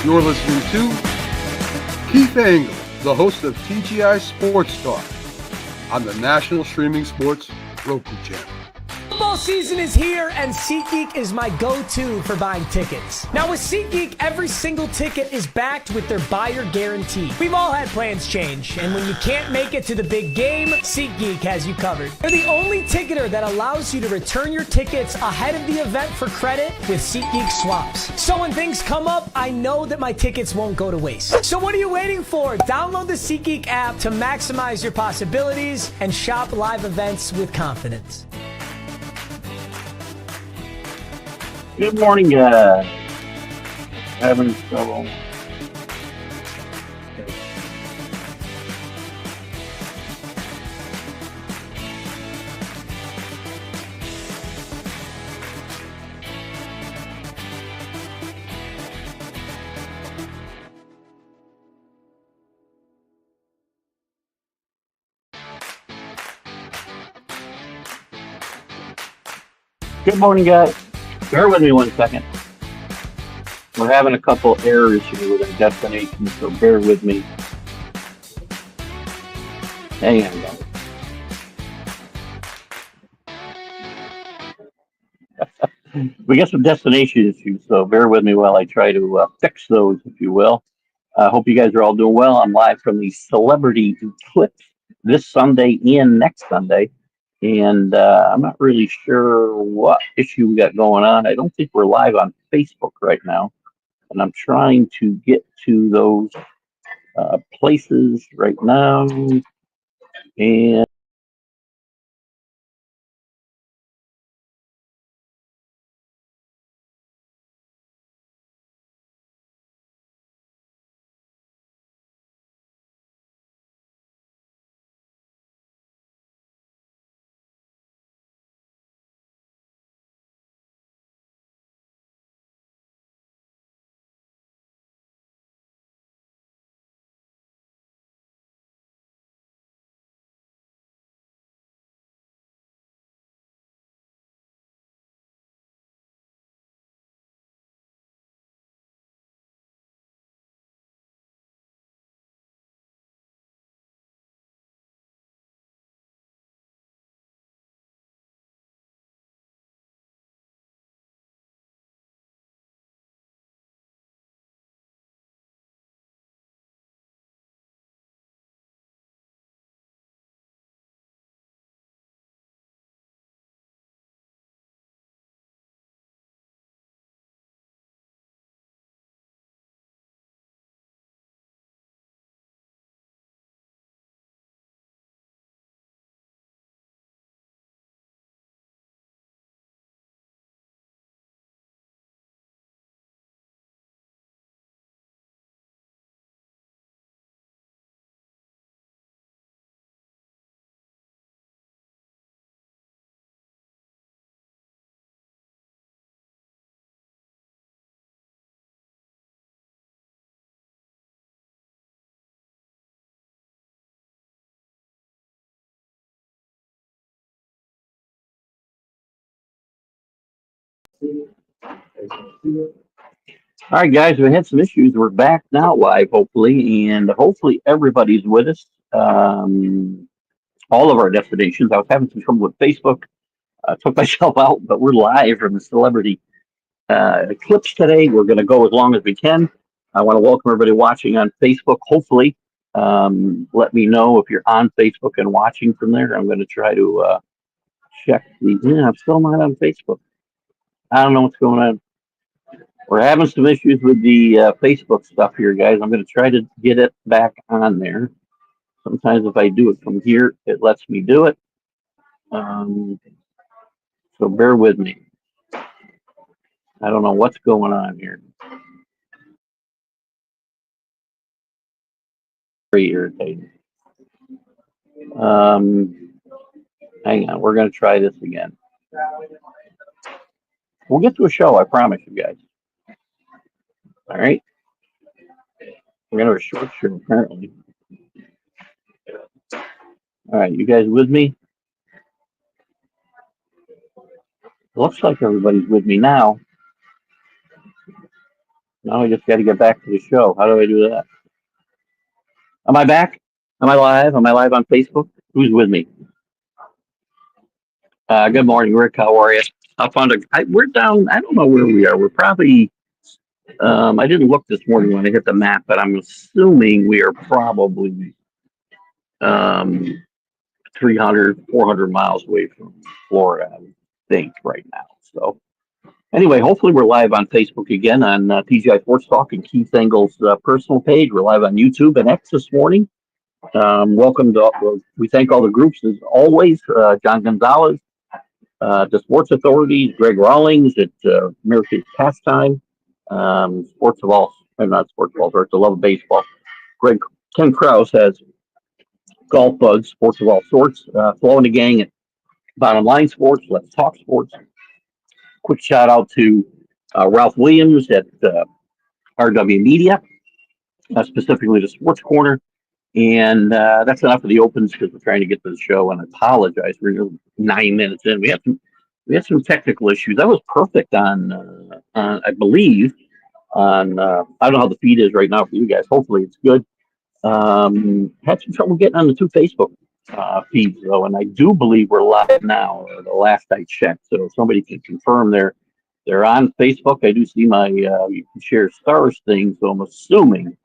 You're listening to Keith Engle, the host of TGI Sports Talk on the National Streaming Sports Roku channel. Football season is here, and SeatGeek is my go-to for buying tickets. Now with SeatGeek, every single ticket is backed with their buyer guarantee. We've all had plans change, and when you can't make it to the big game, SeatGeek has you covered. They're the only ticketer that allows you to return your tickets ahead of the event for credit with SeatGeek swaps. So when things come up, I know that my tickets won't go to waste. So what are you waiting for? Download the SeatGeek app to maximize your possibilities and shop live events with confidence. Good morning, having trouble. Good morning, guys. Bear with me 1 second. We're having a couple errors here with our destination, so bear with me. Hang on, guys. We got some destination issues, so bear with me while I try to fix those, if you will. I hope you guys are all doing well. I'm live from the Celebrity Eclipse this Sunday and next Sunday. And I'm not really sure what issue we got going on. I don't think we're live on Facebook right now. And I'm trying to get to those places right now. And all right, guys, we had some issues. We're back now live, hopefully, and hopefully everybody's with us. All of our destinations. I was having some trouble with Facebook. I took myself out, but we're live from the Celebrity Eclipse today. We're going to go as long as we can. I want to welcome everybody watching on Facebook. Hopefully, let me know if you're on Facebook and watching from there. I'm going to try to check the. Yeah, I'm still not on Facebook. I don't know what's going on. We're having some issues with the Facebook stuff here, guys. I'm going to try to get it back on there. Sometimes if I do it from here, it lets me do it. So bear with me. I don't know what's going on here. Very irritating. Hang on, we're going to try this again. We'll get to a show, I promise you guys. All right. We're going to have a short show, apparently. All right, you guys with me? Looks like everybody's with me now. Now I just got to get back to the show. How do I do that? Am I back? Am I live? Am I live on Facebook? Who's with me? Good morning, Rick. How are you? We're down. I don't know where we are. We're probably. I didn't look this morning when I hit the map, but I'm assuming we are probably um, 300, 400 miles away from Florida, I would think, right now. So, anyway, hopefully we're live on Facebook again on TGI Sports Talk and Keith Engle's personal page. We're live on YouTube and X this morning. Welcome to. We thank all the groups as always. John Gonzalez, the Sports Authorities, Greg Rawlings at America's Pastime, Sports of All, not Sports of All Sorts, the Love of Baseball. Ken Krause has Golf Buds, Sports of All Sorts. Flo and the gang at Bottom Line Sports, Let's Talk Sports. Quick shout out to Ralph Williams at RW Media, specifically the Sports Corner. And that's enough of the opens because we're trying to get to the show. And I apologize. We're 9 minutes in. We had some technical issues. That was perfect on I believe on I don't know how the feed is right now for you guys. Hopefully it's good. Had some trouble getting on the two Facebook feeds though, and I do believe we're live now. The last I checked, so if somebody can confirm they're on Facebook. I do see my you can share stars thing, so I'm assuming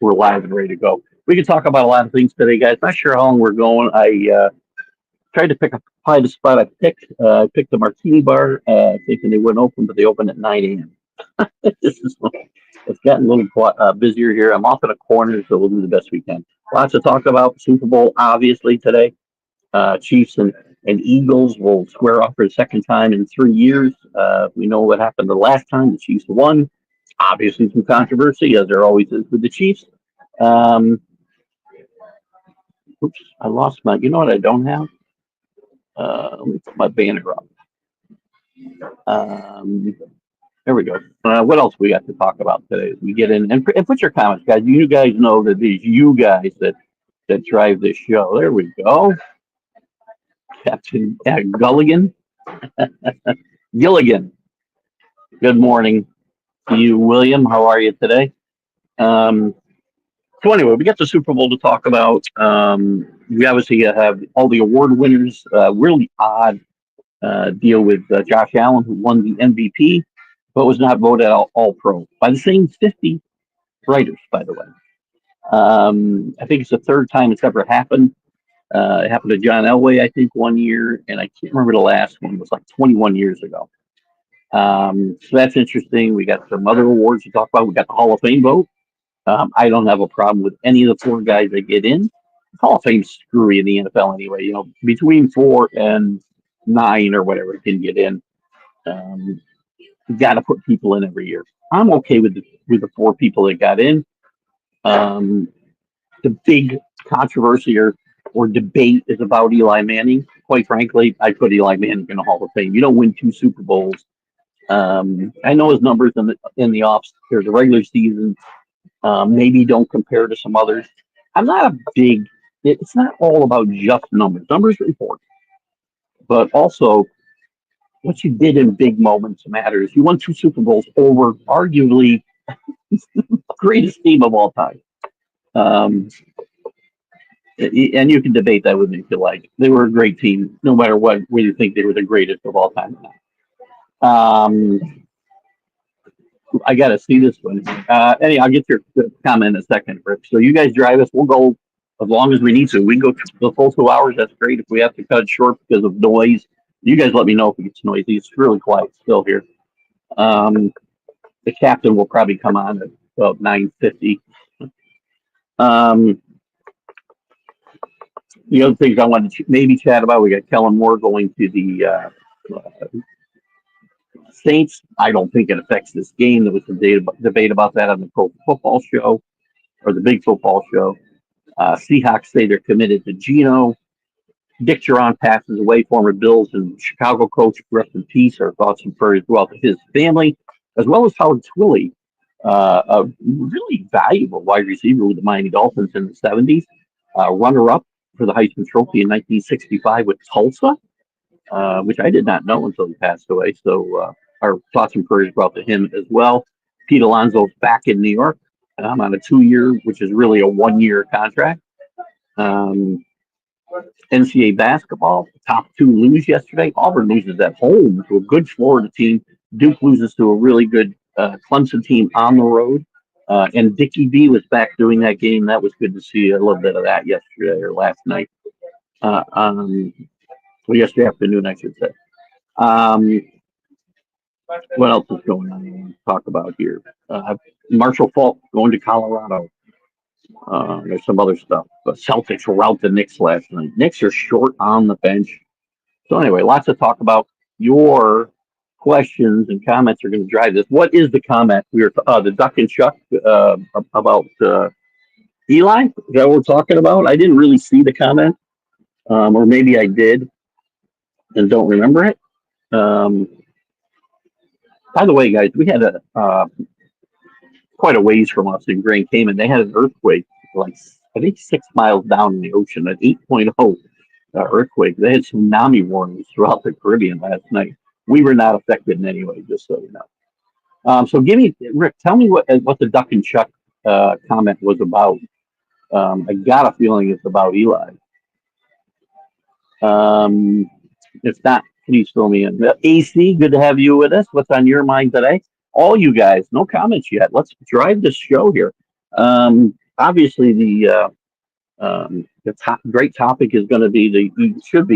we're live and ready to go. We can talk about a lot of things today, guys. Not sure how long we're going. I tried to find a spot. I picked the Martini Bar, thinking they wouldn't open, but they open at 9 a.m. It's gotten a little busier here. I'm off in a corner, so we'll do the best we can. Lots to talk about. Super Bowl, obviously, today. Chiefs and Eagles will square off for the second time in 3 years. We know what happened the last time. The Chiefs won. Obviously, some controversy, as there always is with the Chiefs. Oops, I lost my. You know what I don't have? Let me put my banner up. There we go. What else we got to talk about today? As we get in and put your comments, guys. You guys know that these you guys that drive this show. There we go. Captain Gilligan. Gilligan. Good morning to you, William. How are you today? So anyway, we got the Super Bowl to talk about. We obviously have all the award winners. Really odd deal with Josh Allen, who won the MVP, but was not voted All-Pro by the same 50 writers, by the way. I think it's the third time it's ever happened. It happened to John Elway, I think, 1 year, and I can't remember the last one. It was like 21 years ago. So that's interesting. We got some other awards to talk about. We got the Hall of Fame vote. I don't have a problem with any of the four guys that get in. Hall of Fame's screwy in the NFL anyway. You know, between 4 and 9 or whatever can get in. You got to put people in every year. I'm okay with the 4 people that got in. The big controversy or debate is about Eli Manning. Quite frankly, I put Eli Manning in the Hall of Fame. You don't win 2 Super Bowls. I know his numbers in the offs or the regular season maybe don't compare to some others. I'm not a big. It's not all about just numbers. Numbers are important, but also what you did in big moments matters. You won 2 Super Bowls over arguably the greatest team of all time. And you can debate that with me if you like. They were a great team, no matter whether you think they were the greatest of all time or not. I got to see this one. Anyway, I'll get your comment in a second, Rick. So you guys drive us. We'll go as long as we need to. We can go the full 2 hours. That's great. If we have to cut it short because of noise, you guys let me know if it gets noisy. It's really quiet still here. The captain will probably come on at about 9:50. The other things I wanted to maybe chat about, we got Kellen Moore going to the Saints. I don't think it affects this game. There was some debate about that on the Pro Football Show or the Big Football Show. Seahawks say they're committed to Geno. Dick Duran passes away, former Bills and Chicago coach. Rest in peace. Our thoughts and prayers go out to his family, as well as Howard Twilley, a really valuable wide receiver with the Miami Dolphins in the 70s. Runner-up for the Heisman Trophy in 1965 with Tulsa, which I did not know until he passed away. So our thoughts and prayers go out to him as well. Pete Alonso's back in New York. I'm on a 2-year, which is really a 1-year contract. Um, NCAA basketball, top two lose yesterday. Auburn loses at home to a good Florida team. Duke loses to a really good Clemson team on the road. And Dickie B was back doing that game. That was good to see a little bit of that yesterday or last night. Well, yesterday afternoon, I should say. What else is going on I want to talk about here? Marshall Faulk going to Colorado. There's some other stuff. The Celtics rout the Knicks last night. Knicks are short on the bench. So anyway, lots to talk about. Your questions and comments are going to drive this. What is the comment? We were the Duck and Chuck about Eli. Is that what we're talking about? I didn't really see the comment, or maybe I did and don't remember it. By the way, guys, we had quite a ways from us in Grand Cayman. They had an earthquake, like I think 6 miles down in the ocean, an 8.0 earthquake. They had tsunami warnings throughout the Caribbean last night. We were not affected in any way, just so you know. So give me, Rick, tell me what the Duck and Chuck comment was about. I got a feeling it's about Eli. If not, please fill me in. AC, good to have you with us. What's on your mind today? All you guys, no comments yet. Let's drive this show here. Obviously, the great topic is going to be the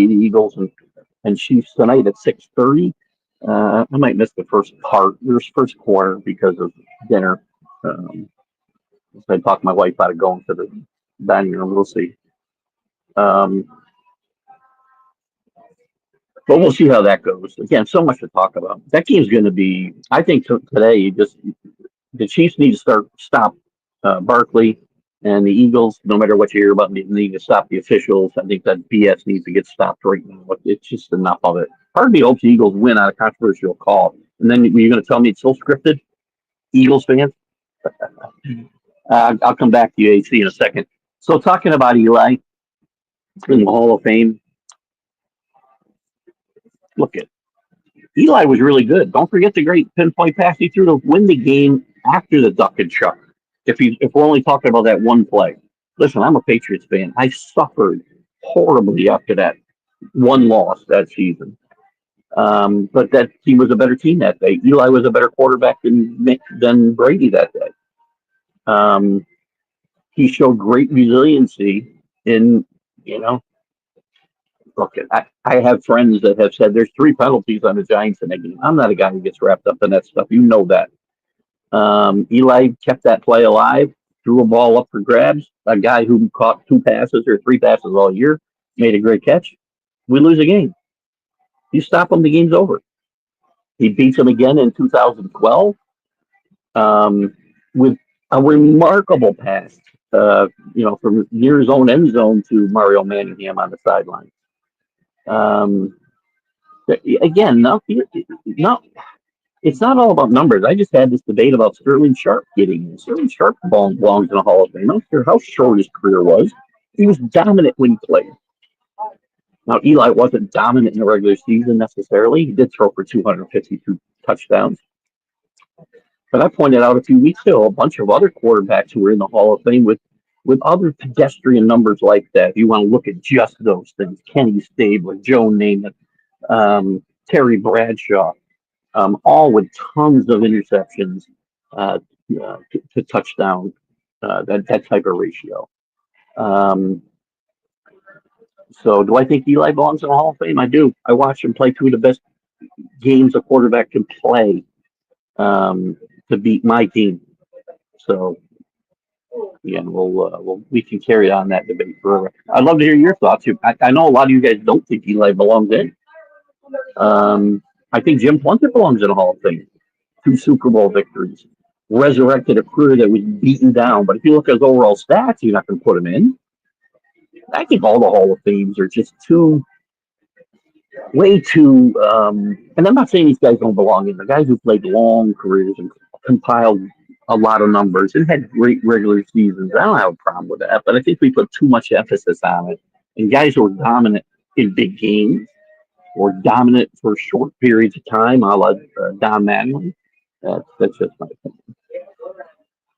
Eagles and Chiefs tonight at 6:30. I might miss the first quarter because of dinner. I talked my wife out of going to the dining room. We'll see. But we'll see how that goes. Again, so much to talk about. That game's going to be, I think today, the Chiefs need to stop Barkley and the Eagles, no matter what you hear about, need to stop the officials. I think that BS needs to get stopped right now. It's just enough of it. Part of me hopes the Eagles win on a controversial call. And then you're going to tell me it's so scripted? Eagles fans? I'll come back to you, AC, in a second. So talking about Eli in the Hall of Fame, look at Eli was really good. Don't forget the great pinpoint pass he threw to win the game after the Duck and Chuck. If we're only talking about that one play. Listen, I'm a Patriots fan. I suffered horribly after that one loss that season. But that team was a better team that day. Eli was a better quarterback than Brady that day. He showed great resiliency in, look, I have friends that have said there's 3 penalties on the Giants in that game. I'm not a guy who gets wrapped up in that stuff. You know that. Eli kept that play alive, threw a ball up for grabs. A guy who caught 2 passes or 3 passes all year made a great catch. We lose a game. You stop him, the game's over. He beats him again in 2012 with a remarkable pass, from near his own end zone to Mario Manningham on the sideline. Again, no, it's not all about numbers. I just had this debate about Sterling Sharp getting in. Sterling Sharp belongs in the Hall of Fame. I don't care how short his career was. He was dominant when he played. Now, Eli wasn't dominant in the regular season necessarily. He did throw for 252 touchdowns. But I pointed out a few weeks ago a bunch of other quarterbacks who were in the Hall of Fame with other pedestrian numbers like that. If you want to look at just those things, Kenny Stabler, Joe Namath, Terry Bradshaw, all with tons of interceptions to touchdown, that type of ratio. So do I think Eli belongs in the Hall of Fame? I do. I watched him play 2 of the best games a quarterback can play to beat my team. So again, we can carry on that debate forever. I'd love to hear your thoughts. I know a lot of you guys don't think Eli belongs in. I think Jim Plunkett belongs in the Hall of Fame. 2 Super Bowl victories. Resurrected a career that was beaten down. But if you look at his overall stats, you're not going to put him in. I think all the Hall of Fames are just way too, and I'm not saying these guys don't belong in. The guys who played long careers and compiled a lot of numbers and had great regular seasons, I don't have a problem with that. But I think we put too much emphasis on it. And guys who are dominant in big games, or dominant for short periods of time, a la Don Mattingly. That's just my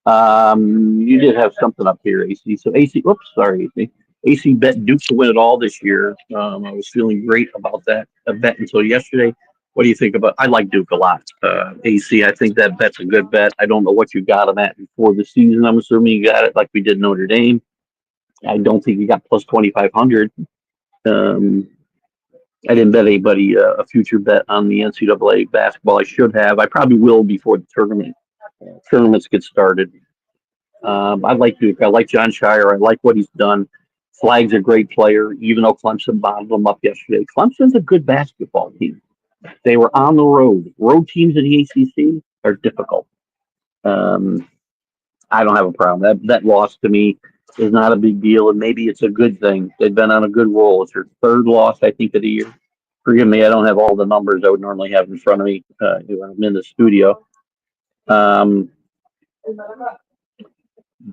opinion. You did have something up here, AC. So AC, oops, sorry, AC. AC bet Duke to win it all this year. I was feeling great about that bet until yesterday. What do you think about? I like Duke a lot. AC, I think that bet's a good bet. I don't know what you got on that before the season. I'm assuming you got it like we did Notre Dame. I don't think you got plus 2,500. I didn't bet anybody a future bet on the NCAA basketball. I should have. I probably will before the tournaments get started. I like Duke. I like John Shire. I like what he's done. Flag's a great player, even though Clemson bottled him up yesterday. Clemson's a good basketball team. They were on the road. Road teams in the ACC are difficult. I don't have a problem. That loss to me is not a big deal, and maybe it's a good thing. They've been on a good roll. It's their third loss, I think, of the year. Forgive me, I don't have all the numbers I would normally have in front of me when I'm in the studio.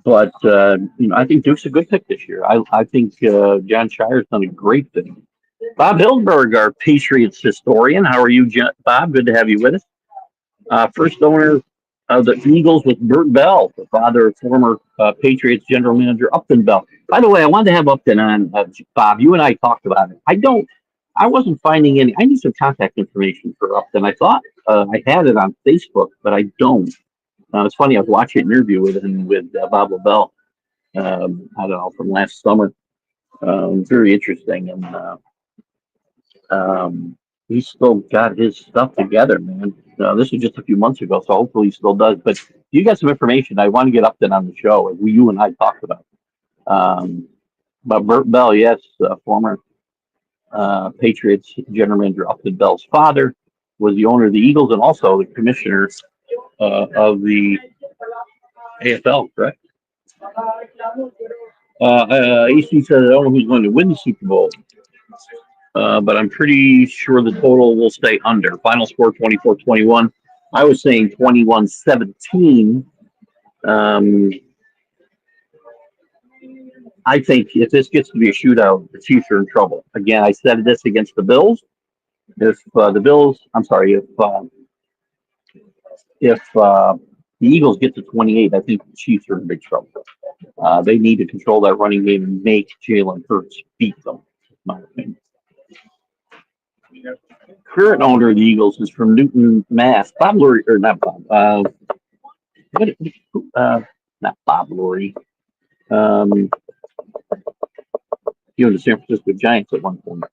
But I think Duke's a good pick this year. I think John Shire's done a great thing. Bob Hildberg, our Patriots historian. How are you, Bob? Good to have you with us. First owner of the Eagles with Bert Bell, the father of former Patriots general manager Upton Bell. By the way, I wanted to have Upton on, Bob. You and I talked about it. I wasn't finding any. I need some contact information for Upton. I thought I had it on Facebook, but I don't. It's funny. I was watching an interview with him with Bob LaBelle. I don't know, from last summer. Very interesting, and he's still got his stuff together, man. This was just a few months ago, so hopefully he still does. But you got some information. I want to get Upton on the show, as you and I talked about. But Bert Bell, yes, former Patriots general manager Upton Bell's father was the owner of the Eagles and also the commissioner of the AFL, correct? AC said, I don't know who's going to win the Super Bowl, but I'm pretty sure the total will stay under. Final score 24-21. I was saying 21-17. I think if this gets to be a shootout, the Chiefs are in trouble. Again, I said this against the Bills. If the Eagles get to 28, I think the Chiefs are in big trouble. They need to control that running game and make Jalen Hurts beat them, in my opinion. Current owner of the Eagles is from Newton, Mass. Bob Lurie, or not Bob. Not Bob Lurie. He was the San Francisco Giants at one point.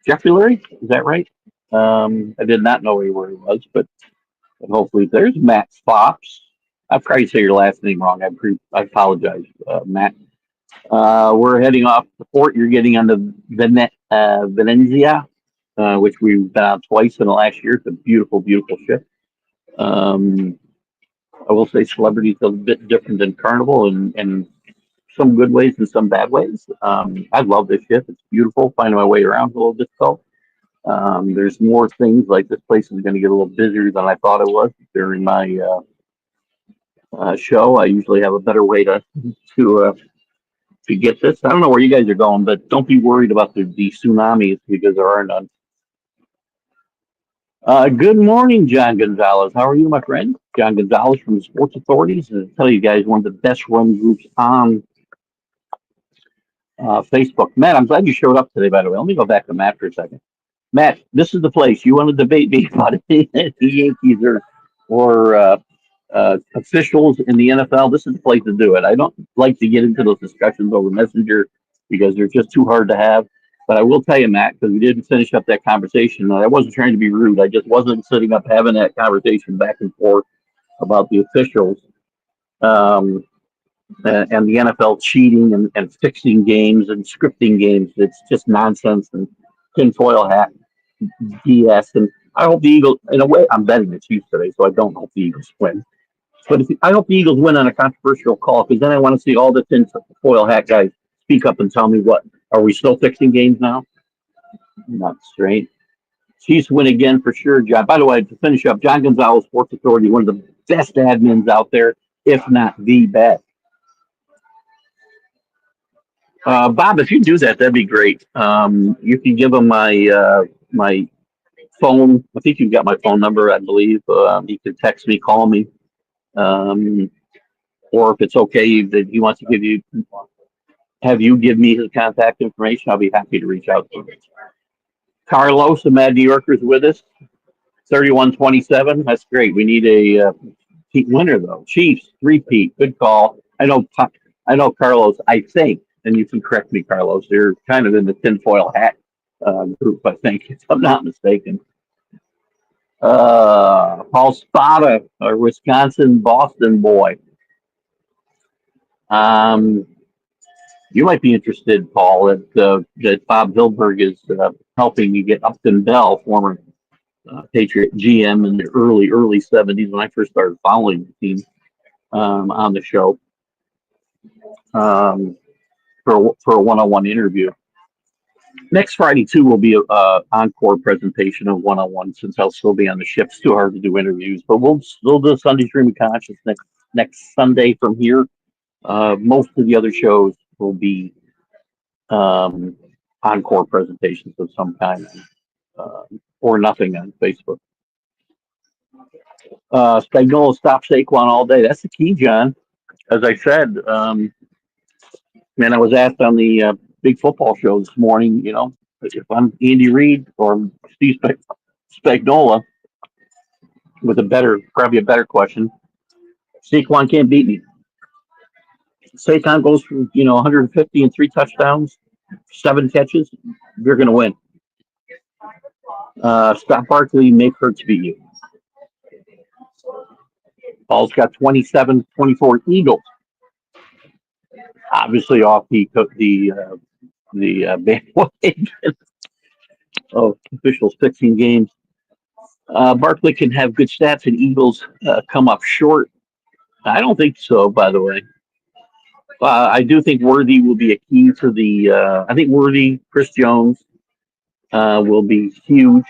Jeffrey Lurie, is that right? I did not know where he was, but hopefully there's Matt Fops. I probably say your last name wrong. I apologize, Matt. We're heading off the port. You're getting on the Venezia, which we've been on twice in the last year. It's a beautiful, beautiful ship. I will say Celebrity's a bit different than Carnival in some good ways and some bad ways. I love this ship. It's beautiful. Finding my way around is a little difficult. There's more things, like this place is going to get a little busier than I thought it was during my show. I usually have a better way to get this. I don't know where you guys are going, but don't be worried about the tsunamis because there are none. Good morning, John Gonzalez. How are you, my friend? John Gonzalez from the Sports Authorities. And I'll tell you guys, one of the best run groups on Facebook. Matt, I'm glad you showed up today, by the way. Let me go back to Matt for a second. Matt, this is the place. You want to debate me about the Yankees or officials in the NFL? This is the place to do it. I don't like to get into those discussions over Messenger because they're just too hard to have. But I will tell you, Matt, because we didn't finish up that conversation. I wasn't trying to be rude. I just wasn't sitting up having that conversation back and forth about the officials and the NFL cheating and fixing games and scripting games. It's just nonsense and tinfoil hat BS. And I hope the Eagles, in a way, I'm betting the Chiefs today, so I don't hope the Eagles win. But I hope the Eagles win on a controversial call, because then I want to see all the tinfoil hat guys speak up and tell me, what, are we still fixing games now? Not straight. Chiefs win again for sure, John. By the way, to finish up, John Gonzalez, Sports Authority, one of the best admins out there, if not the best. Bob, if you do that, that'd be great. You can give him my phone. I think you've got my phone number, I believe. You can text me, call me, um, or if it's okay that he wants to have you give me his contact information, I'll be happy to reach out to him. Carlos, the Mad New Yorker, is with us. 31-27. That's great. We need a winner though. Chiefs three-peat. Good call. I know Carlos. I think, and you can correct me, Carlos. They're kind of in the tinfoil hat group. I think, if I'm not mistaken. Paul Spada, our Wisconsin Boston boy. Um, you might be interested, Paul, that Bob Hilberg is helping me get Upton Bell, former Patriot GM in the early 70s when I first started following the team on the show um, for a one-on-one interview. Next Friday too will be a encore presentation of one-on-one since I'll still be on the ship. It's too hard to do interviews, but we'll still do Sunday Stream of Conscious next Sunday from here. Most of the other shows will be encore presentations of some kind or nothing on Facebook. Spagnola stop Saquon all day. That's the key, John. As I said, man, I was asked on the big football show this morning, if I'm Andy Reid or Steve Spagnola, with probably a better question, Saquon can't beat me. Saquon goes for 150 and 3 touchdowns, 7 catches. You're going to win. Stop Barkley, make Hurts beat you. Paul's got 27-24 Eagles. Obviously off the bandwagon of officials fixing games. Barkley can have good stats and Eagles come up short. I don't think so, by the way. I do think Worthy will be a key for I think Worthy, Chris Jones will be huge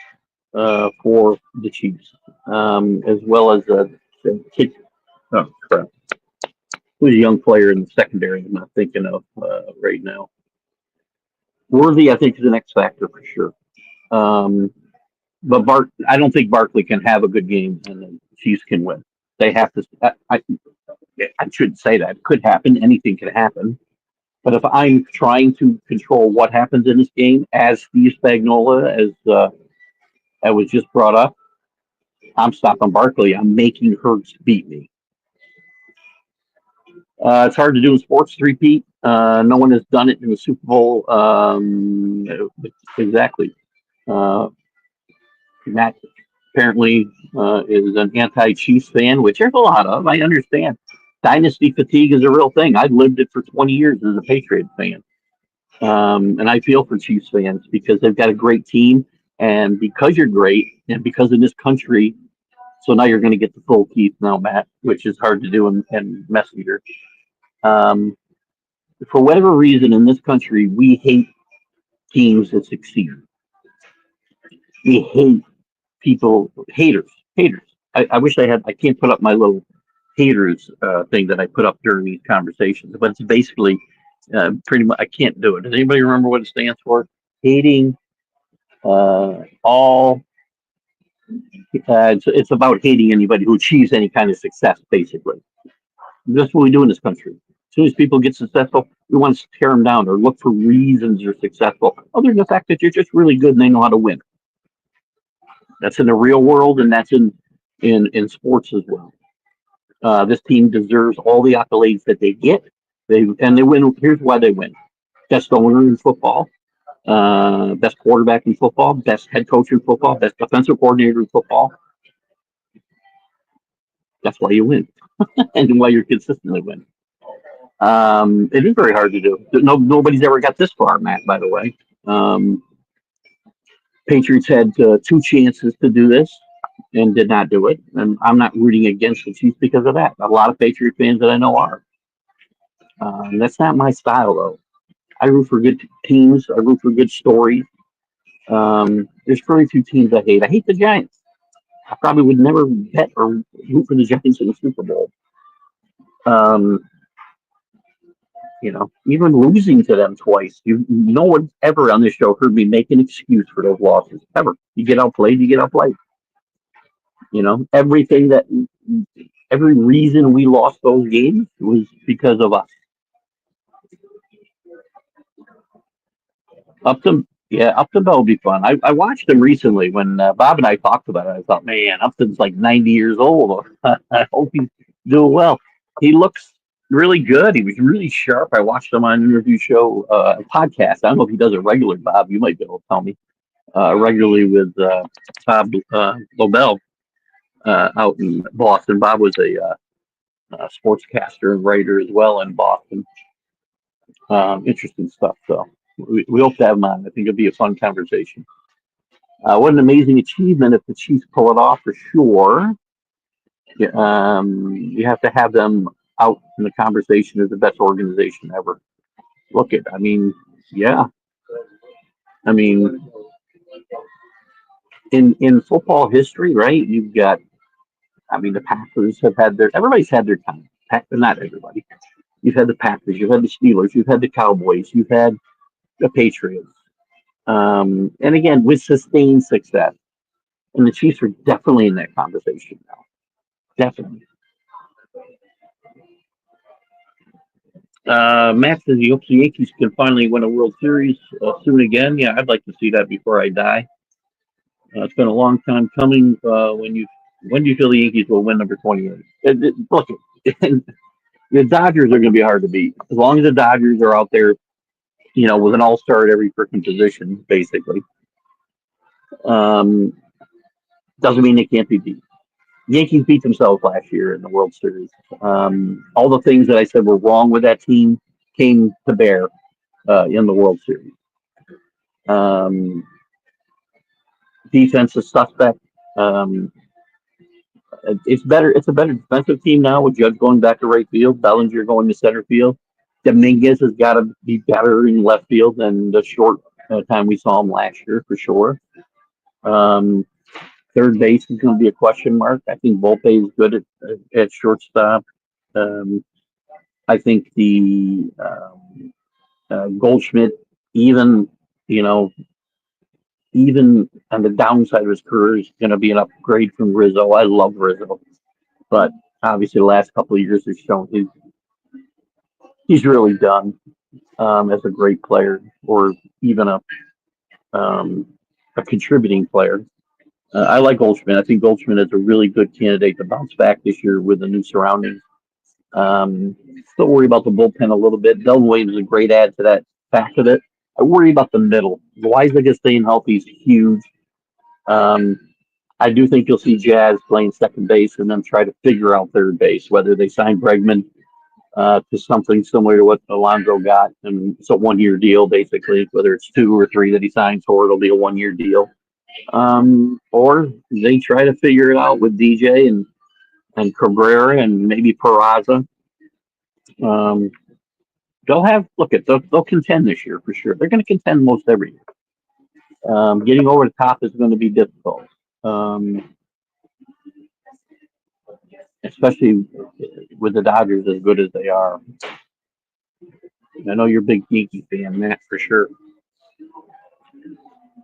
for the Chiefs, as well as oh, crap. Who's a young player in the secondary I'm not thinking of right now. Worthy, I think, is an X factor for sure. But I don't think Barkley can have a good game and the Chiefs can win. They have to. I shouldn't say that. It could happen. Anything can happen. But if I'm trying to control what happens in this game, as Steve Spagnola, as I was just brought up, I'm stopping Barkley. I'm making Hurts beat me. It's hard to do in sports three-peat. No one has done it in the Super Bowl. Exactly. Matt apparently is an anti-Chiefs fan, which there's a lot of. I understand. Dynasty fatigue is a real thing. I've lived it for 20 years as a Patriot fan. And I feel for Chiefs fans because they've got a great team. And because you're great, and because in this country, so now you're going to get the full Keith now, Matt, which is hard to do in Messenger. For whatever reason in this country, we hate teams that succeed. We hate haters. I wish I can't put up my little haters thing that I put up during these conversations, but it's basically pretty much, I can't do it. Does anybody remember what it stands for? Hating all. It's about hating anybody who achieves any kind of success, basically. That's what we do in this country. As soon as people get successful, we want to tear them down or look for reasons they're successful, other than the fact that you're just really good and they know how to win. That's in the real world, and that's in sports as well. This team deserves all the accolades that they get. They win. Here's why they win: best owner in football, best quarterback in football, best head coach in football, best defensive coordinator in football. That's why you win, and why you're consistently winning. It is very hard to do. Nobody's ever got this far, Matt. By the way, Patriots had 2 chances to do this and did not do it. And I'm not rooting against the Chiefs because of that. A lot of Patriot fans that I know are. That's not my style, though. I root for good teams. I root for good stories. There's very few teams I hate. I hate the Giants. I probably would never bet or root for the Giants in the Super Bowl. Even losing to them twice. No one ever on this show heard me make an excuse for those losses ever. You get outplayed, you get outplayed. Everything every reason we lost those games was because of us. Upton will be fun. I watched him recently when Bob and I talked about it. I thought, man, Upton's like 90 years old. I hope he's doing well. He looks really good. He was really sharp. I watched him on an interview show, podcast. I don't know if he does it regularly, Bob. You might be able to tell me. Regularly with Bob Lobel out in Boston. Bob was a sportscaster and writer as well in Boston. Interesting stuff. So we hope to have him on. I think it'll be a fun conversation. What an amazing achievement if the Chiefs pull it off for sure. You have to have them out in the conversation as the best organization ever. Yeah. In football history, right? You've got, the Packers have had everybody's had their time. Not everybody. You've had the Packers, you've had the Steelers, you've had the Cowboys, you've had the Patriots. And again, with sustained success. And the Chiefs are definitely in that conversation now. Definitely. Matt says he hopes the Yankees can finally win a World Series soon again. Yeah, I'd like to see that before I die. It's been a long time coming. When do you feel the Yankees will win number 28? Look, the Dodgers are going to be hard to beat. As long as the Dodgers are out there, with an all-star at every freaking position, basically. Doesn't mean they can't be beat. Yankees beat themselves last year in the World Series. All the things that I said were wrong with that team came to bear in the World Series. Defense is suspect. It's better. It's a better defensive team now with Judge going back to right field, Bellinger going to center field. Dominguez has got to be better in left field than the short time we saw him last year, for sure. Third base is going to be a question mark. I think Volpe is good at shortstop. I think the Goldschmidt, even on the downside of his career, is going to be an upgrade from Rizzo. I love Rizzo, but obviously the last couple of years has shown he's really done as a great player or even a contributing player. I like Goldschmidt. I think Goldschmidt is a really good candidate to bounce back this year with the new surroundings. Still worry about the bullpen a little bit. Delton Williams is a great add to that back of it. I worry about the middle. Loizaga staying healthy is huge. I do think you'll see Jazz playing second base and then try to figure out third base, whether they sign Bregman to something similar to what Alonso got. And it's a 1-year deal, basically, whether it's 2 or 3 that he signs for, it'll be a 1-year deal. Or they try to figure it out with DJ and Cabrera and maybe Peraza. They'll contend this year for sure. They're going to contend most every year. Getting over the top is going to be difficult, especially with the Dodgers as good as they are. I know you're a big Yankee fan, Matt, for sure.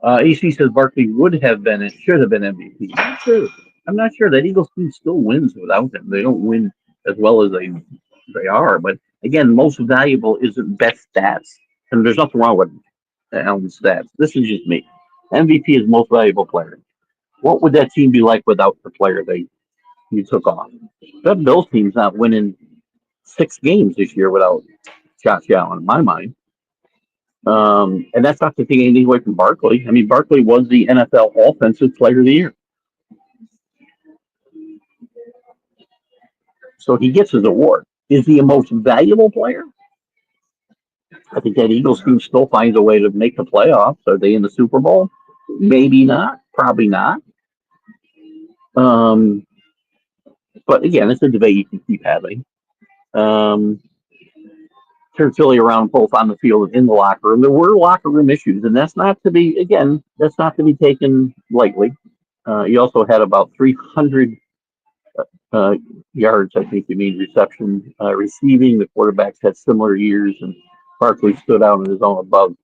AC says Barkley should have been MVP. I'm not sure. That Eagles team still wins without him. They don't win as well as they are. But again, most valuable isn't best stats, and there's nothing wrong with Allen's stats. This is just me. MVP is most valuable player. What would that team be like without the player you took off? That Bills team's not winning 6 games this year without Josh Allen, in my mind. And that's not to take anything away from Barkley. I mean, Barkley was the NFL Offensive Player of the Year. So he gets his award. Is he a most valuable player? I think that Eagles team still finds a way to make the playoffs. Are they in the Super Bowl? Maybe not. Probably not. But again, it's a debate you can keep having. Turn Philly around both on the field and in the locker room. There were locker room issues, and that's not to be taken lightly. You also had about 300 Uh, Yards, I think he means reception. Receiving, the quarterbacks had similar years, and Barkley stood out on his own above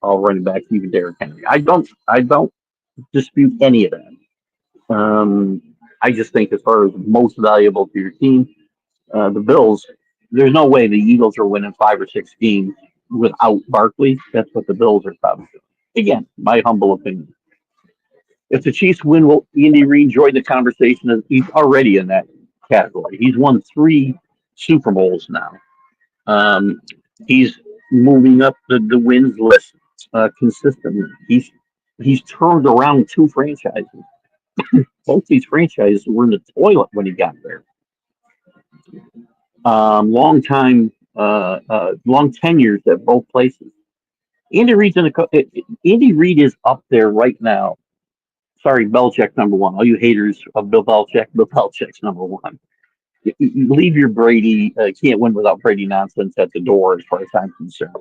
all running backs, even Derrick Henry. I don't dispute any of that. I just think as far as most valuable to your team, the Bills, there's no way the Eagles are winning 5 or 6 games without Barkley. That's what the Bills are probably doing. Again, my humble opinion. If the Chiefs win, will Andy Reid join the conversation? He's already in that category. He's won 3 Super Bowls now. Um, he's moving up the wins list consistently. He's turned around 2 franchises. Both these franchises were in the toilet when he got there. Long tenures at both places. Andy Reid's Andy Reid is up there right now. Sorry, Belichick #1. All you haters of Bill Belichick's #1. Leave your Brady can't win without Brady nonsense at the door, as far as I'm concerned.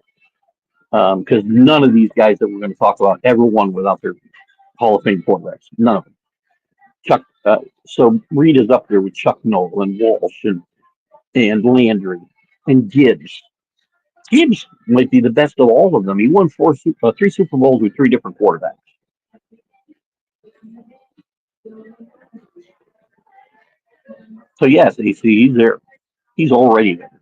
Because none of these guys that we're going to talk about ever won without their Hall of Fame quarterbacks. None of them. So Reid is up there with Chuck Noll and Walsh and Landry and Gibbs. Gibbs might be the best of all of them. He won 3 Super Bowls with 3 different quarterbacks. So yes, he's there. He's already there.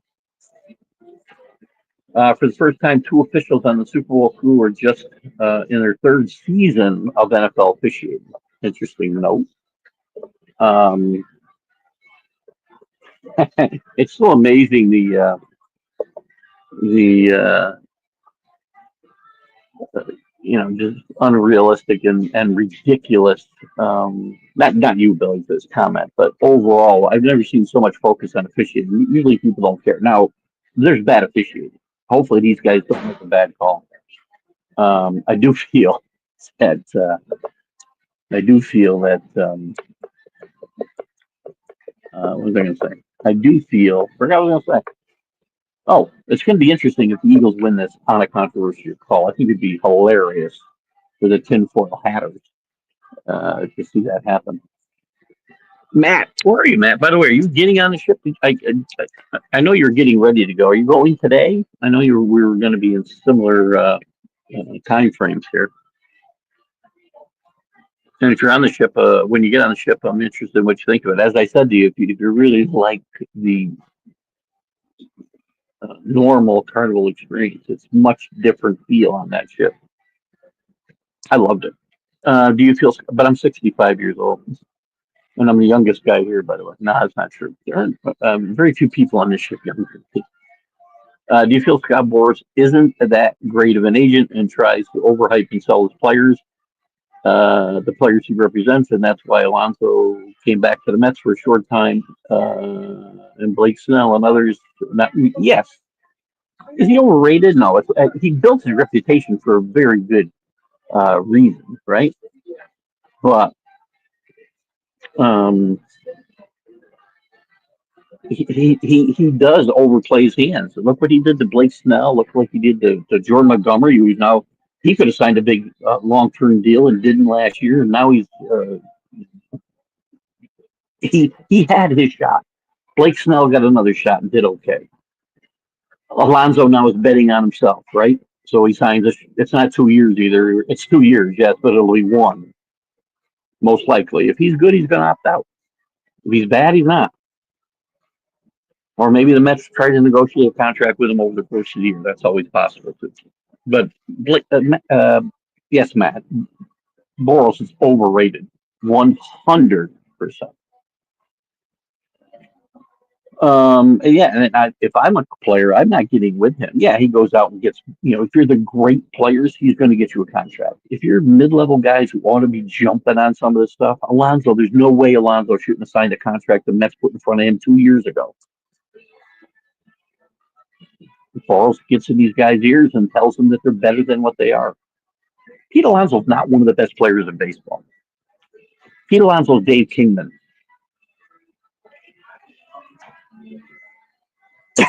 For the first time, 2 officials on the Super Bowl crew are just in their 3rd season of NFL officiating. Interesting note. It's so amazing the just unrealistic and ridiculous. Not you, Billy, for this comment, but overall, I've never seen so much focus on officiating. Usually, people don't care. Now, there's bad officiating. Hopefully, these guys don't make a bad call. I do feel that. What was I going to say? I do feel. Forgot what I was going to say. Oh, it's going to be interesting if the Eagles win this on a controversial call. I think it'd be hilarious for the tinfoil hatters to see that happen. Matt, where are you, Matt? By the way, are you getting on the ship? I know you're getting ready to go. Are you going today? I know we were going to be in similar time frames here. And if you're on the ship, when you get on the ship, I'm interested in what you think of it. As I said to you, if you really like the normal Carnival experience, it's much different feel on that ship. I loved it. Do you feel? But I'm 65 years old, and I'm the youngest guy here, by the way. No, that's not true. There are very few people on this ship younger than me. Do you feel Scott Boras isn't that great of an agent and tries to overhype and sell his players, the players he represents, and that's why Alonso came back to the Mets for a short time, and Blake Snell and others? Yes. Is he overrated? No. He built his reputation for a very good reason, right? But he does overplay his hands. Look what he did to Blake Snell. Look what he did to Jordan Montgomery, who now he could have signed a big long-term deal and didn't last year, and now he had his shot. Blake Snell got another shot and did okay. Alonso now is betting on himself, right? So he signs. It's not 2 years either. It's 2 years, yes, but it'll be 1, most likely. If he's good, he's going to opt out. If he's bad, he's not. Or maybe the Mets try to negotiate a contract with him over the course of the year. That's always possible too. But yes, Matt, Boros is overrated, 100%. Yeah, and if I'm a player, I'm not getting with him. Yeah, he goes out and gets, if you're the great players, he's going to get you a contract. If you're mid-level guys who ought to be jumping on some of this stuff, Alonso, there's no way Alonso shouldn't have signed a contract the Mets put in front of him 2 years ago. Boros gets in these guys' ears and tells them that they're better than what they are. Pete Alonso's not one of the best players in baseball. Pete Alonso's Dave Kingman.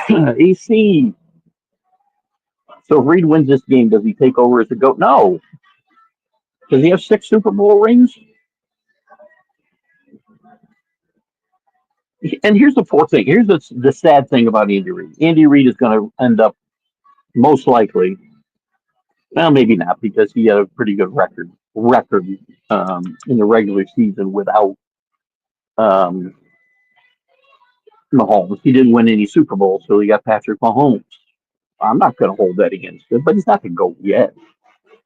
AC. So if Reid wins this game, does he take over as the GOAT? No. Does he have 6 Super Bowl rings? And here's the fourth thing. Here's the sad thing about Andy Reid. Andy Reid is going to end up most likely. Well, maybe not because he had a pretty good record in the regular season without um, Mahomes. He didn't win any Super Bowls, so he got Patrick Mahomes. I'm not going to hold that against him, but he's not going to go yet.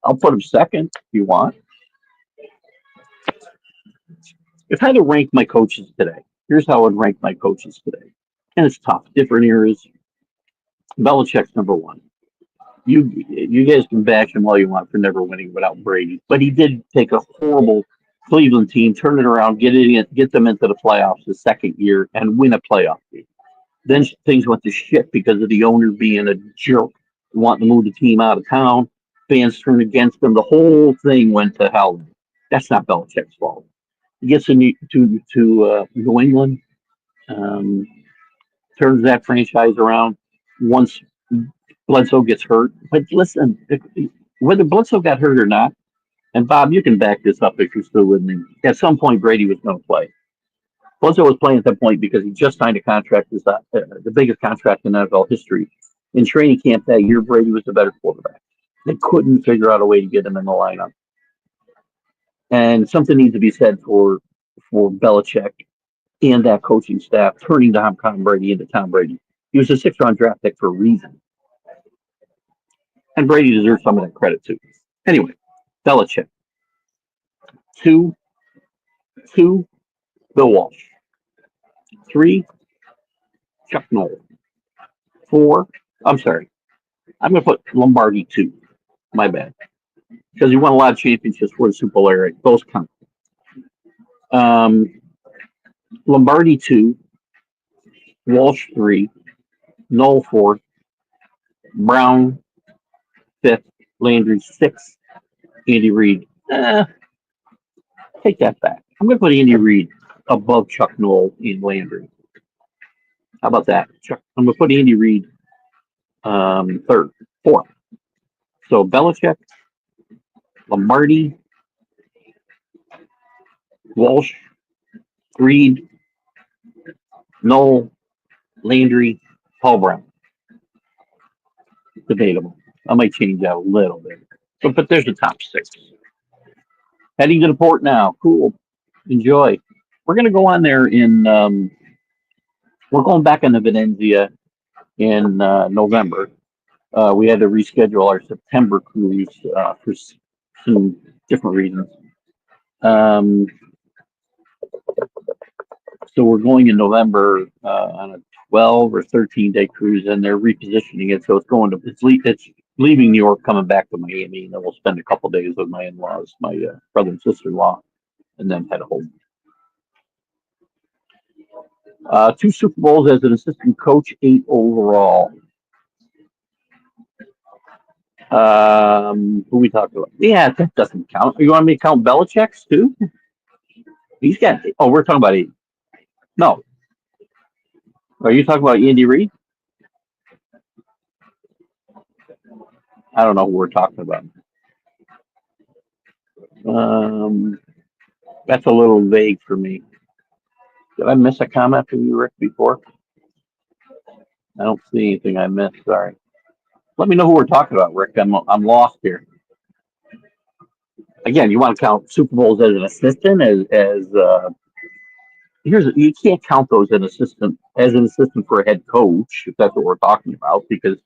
I'll put him second if you want. If I had to rank my coaches today, here's how I would rank my coaches today. And it's tough. Different eras. Belichick's number one. You guys can bash him all you want for never winning without Brady, but he did take a horrible Cleveland team, turn it around, get them into the playoffs the second year, and win a playoff game. Then things went to shit because of the owner being a jerk, wanting to move the team out of town. Fans turned against him. The whole thing went to hell. That's not Belichick's fault. He gets to New England, um, turns that franchise around. Once Bledsoe gets hurt, but listen, whether Bledsoe got hurt or not, and Bob, you can back this up if you're still with me. At some point, Brady was going to play. Bledsoe was playing at that point because he just signed a contract, the biggest contract in NFL history. In training camp that year, Brady was the better quarterback. They couldn't figure out a way to get him in the lineup. And something needs to be said for Belichick and that coaching staff turning Tom Brady into Tom Brady. He was a 6th-round draft pick for a reason. And Brady deserves some of that credit too. Anyway, Belichick. 2, Bill Walsh. 3, Chuck Noll. 4, I'm sorry. I'm going to put Lombardi 2. My bad. Because he won a lot of championships for the Super Bowl era. Those count. Lombardi 2, Walsh 3, Noll 4, Brown 5th, Landry 6th, Andy Reid. Take that back. I'm going to put Andy Reid above Chuck Noll and Landry. How about that? I'm going to put Andy Reid 3rd, 4th. So Belichick, Lombardi, Walsh, Reid, Noll, Landry, Paul Brown. Debatable. I might change that a little bit. But there's the top 6. Heading to the port now. Cool. Enjoy. We're going to go on there we're going back on the Venezia in November. We had to reschedule our September cruise for some different reasons. So we're going in November on a 12 or 13-day cruise, and they're repositioning it. So it's leaving New York, coming back to Miami, and then we'll spend a couple of days with my in-laws, my brother and sister-in-law, and then head home. 2 Super Bowls as an assistant coach, 8 overall. Who we talked about? Yeah, that doesn't count. You want me to count Belichick's too? He's got. Oh, we're talking about 8. No. Are you talking about Andy Reid? I don't know who we're talking about. That's a little vague for me. Did I miss a comment from you, Rick, before? I don't see anything I missed. Sorry. Let me know who we're talking about, Rick. I'm lost here. Again, you want to count Super Bowls as an assistant? You can't count those as an assistant for a head coach, if that's what we're talking about, because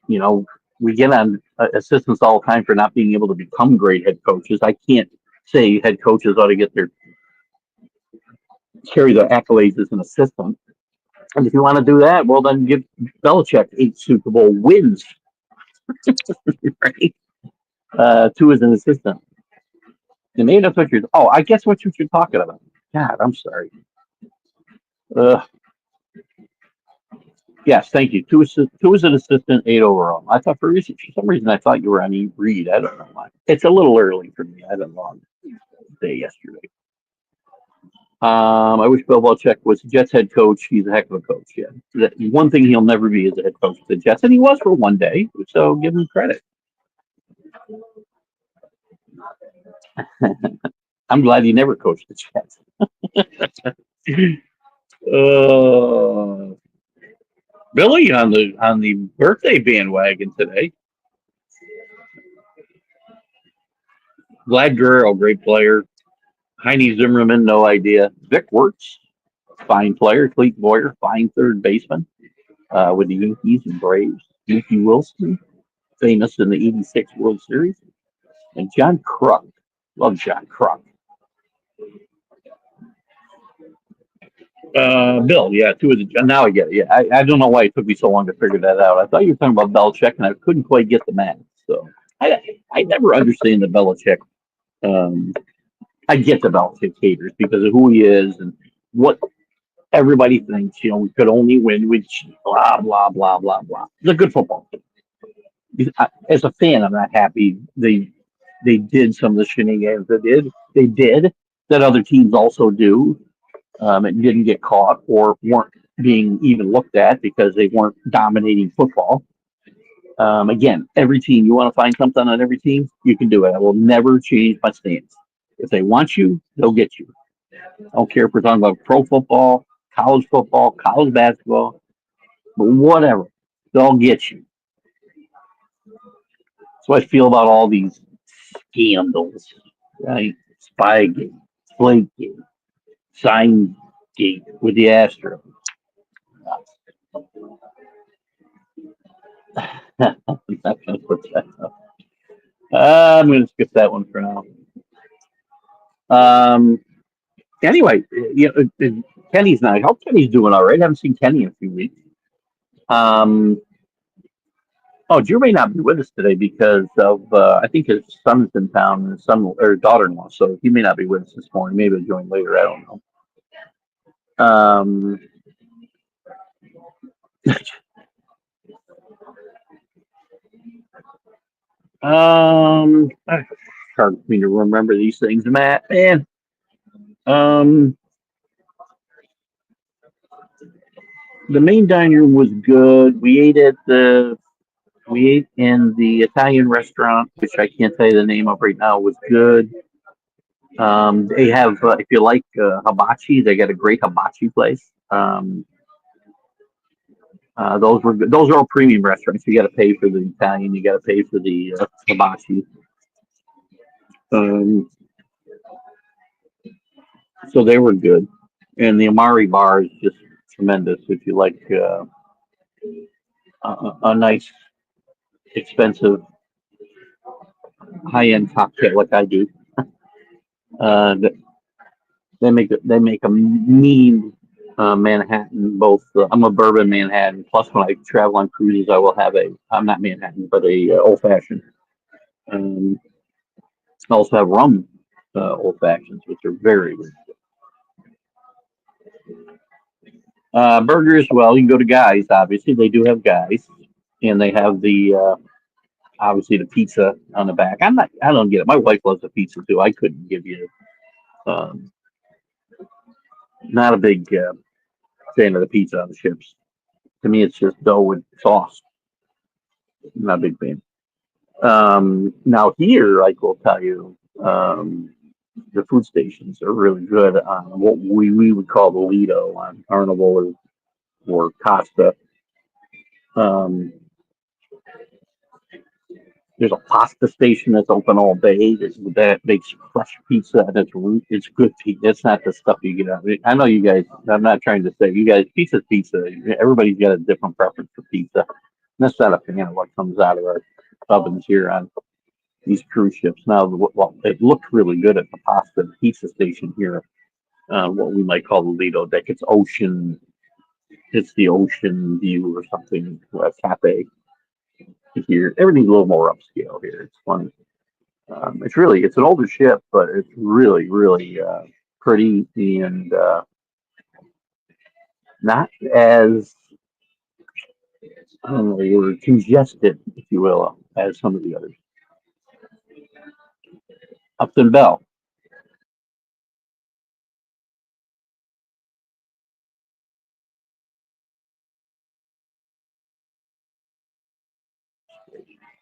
we get on assistants all the time for not being able to become great head coaches. I can't say head coaches ought to carry the accolades as an assistant. And if you want to do that, well, then give Belichick 8 Super Bowl wins, right? 2 as an assistant. And maybe that's what I guess what you're talking about. God, I'm sorry. Yes, thank you. 2 as an assistant, 8 overall. I thought for some reason I thought you were on E. Reid. I don't know why. It's a little early for me. I had a long day yesterday. I wish Bill Belichick was the Jets head coach. He's a heck of a coach. Yeah, one thing he'll never be is a head coach of the Jets, and he was for one day. So give him credit. I'm glad he never coached the Jets. Uh, Billy on the birthday bandwagon today. Vlad Guerrero, great player. Heine Zimmerman, no idea. Vic Wertz, fine player. Cleet Boyer, fine third baseman with the Yankees and Braves. Mickey Wilson, famous in the '86 World Series. And John Kruk. Love John Kruk. Bill, yeah, two of the. Now I get it. Yeah, I don't know why it took me so long to figure that out. I thought you were talking about Belichick, and I couldn't quite get the math. So I never understand the Belichick. Um, I get the Belichick haters because of who he is and what everybody thinks. We could only win with blah blah blah blah blah. It's a good football team. As a fan, I'm not happy they did some of the shenanigans they did that other teams also do. And didn't get caught or weren't being even looked at because they weren't dominating football. Again, every team, you want to find something on every team, you can do it. I will never change my stance. If they want you, they'll get you. I don't care if we're talking about pro football, college basketball, but whatever, they'll get you. So I feel about all these scandals, right? Spygate, Flakegate, Sign Gate with the Astros. I'm not going to put that up. I'm going to skip that one for now. Um, anyway, Kenny's not. I hope Kenny's doing all right. I haven't seen Kenny in a few weeks. Drew may not be with us today because of I think his son's in town, his son or daughter-in-law, so he may not be with us this morning. Maybe he'll join later. I don't know. Hard for me to remember these things, Matt. Man, the main dining room was good. We ate in the Italian restaurant, which I can't tell you the name of right now. Was good. They have, if you like hibachi, they got a great hibachi place. Those were good. Those are all premium restaurants. You got to pay for the Italian. You got to pay for the hibachi. So they were good, and the Amari bar is just tremendous. If you like a nice, expensive, high-end cocktail like I do, they make a mean Manhattan. Both I'm a bourbon Manhattan. Plus, when I travel on cruises, I will have I'm not Manhattan, but a old fashioned. I also have rum old fashions, which are very good. Burgers, well, you can go to Guys. Obviously, they do have Guys, and they have the obviously the pizza on the back. I don't get it. My wife loves the pizza too. I couldn't give you. Um, Not a big fan of the pizza on the ships. To me, it's just dough with sauce. Not a big fan. Now here, I will tell you, the food stations are really good on what we would call the Lido on Carnival or Costa. There's a pasta station that's open all day that makes fresh pizza and it's good pizza. It's not the stuff you get out. I know you guys. I'm not trying to say you guys. Pizza's pizza. Everybody's got a different preference for pizza. And that's not a fan of what comes out of our ovens here on these cruise ships. Now, well, it looked really good at the pasta and pizza station here. What we might call the Lido deck. It's ocean. It's the ocean view or something. A cafe. Here, everything's a little more upscale here. It's fun. It's an older ship, but it's really, really pretty and not as I don't know the word congested, if you will, as some of the others. Upton Bell.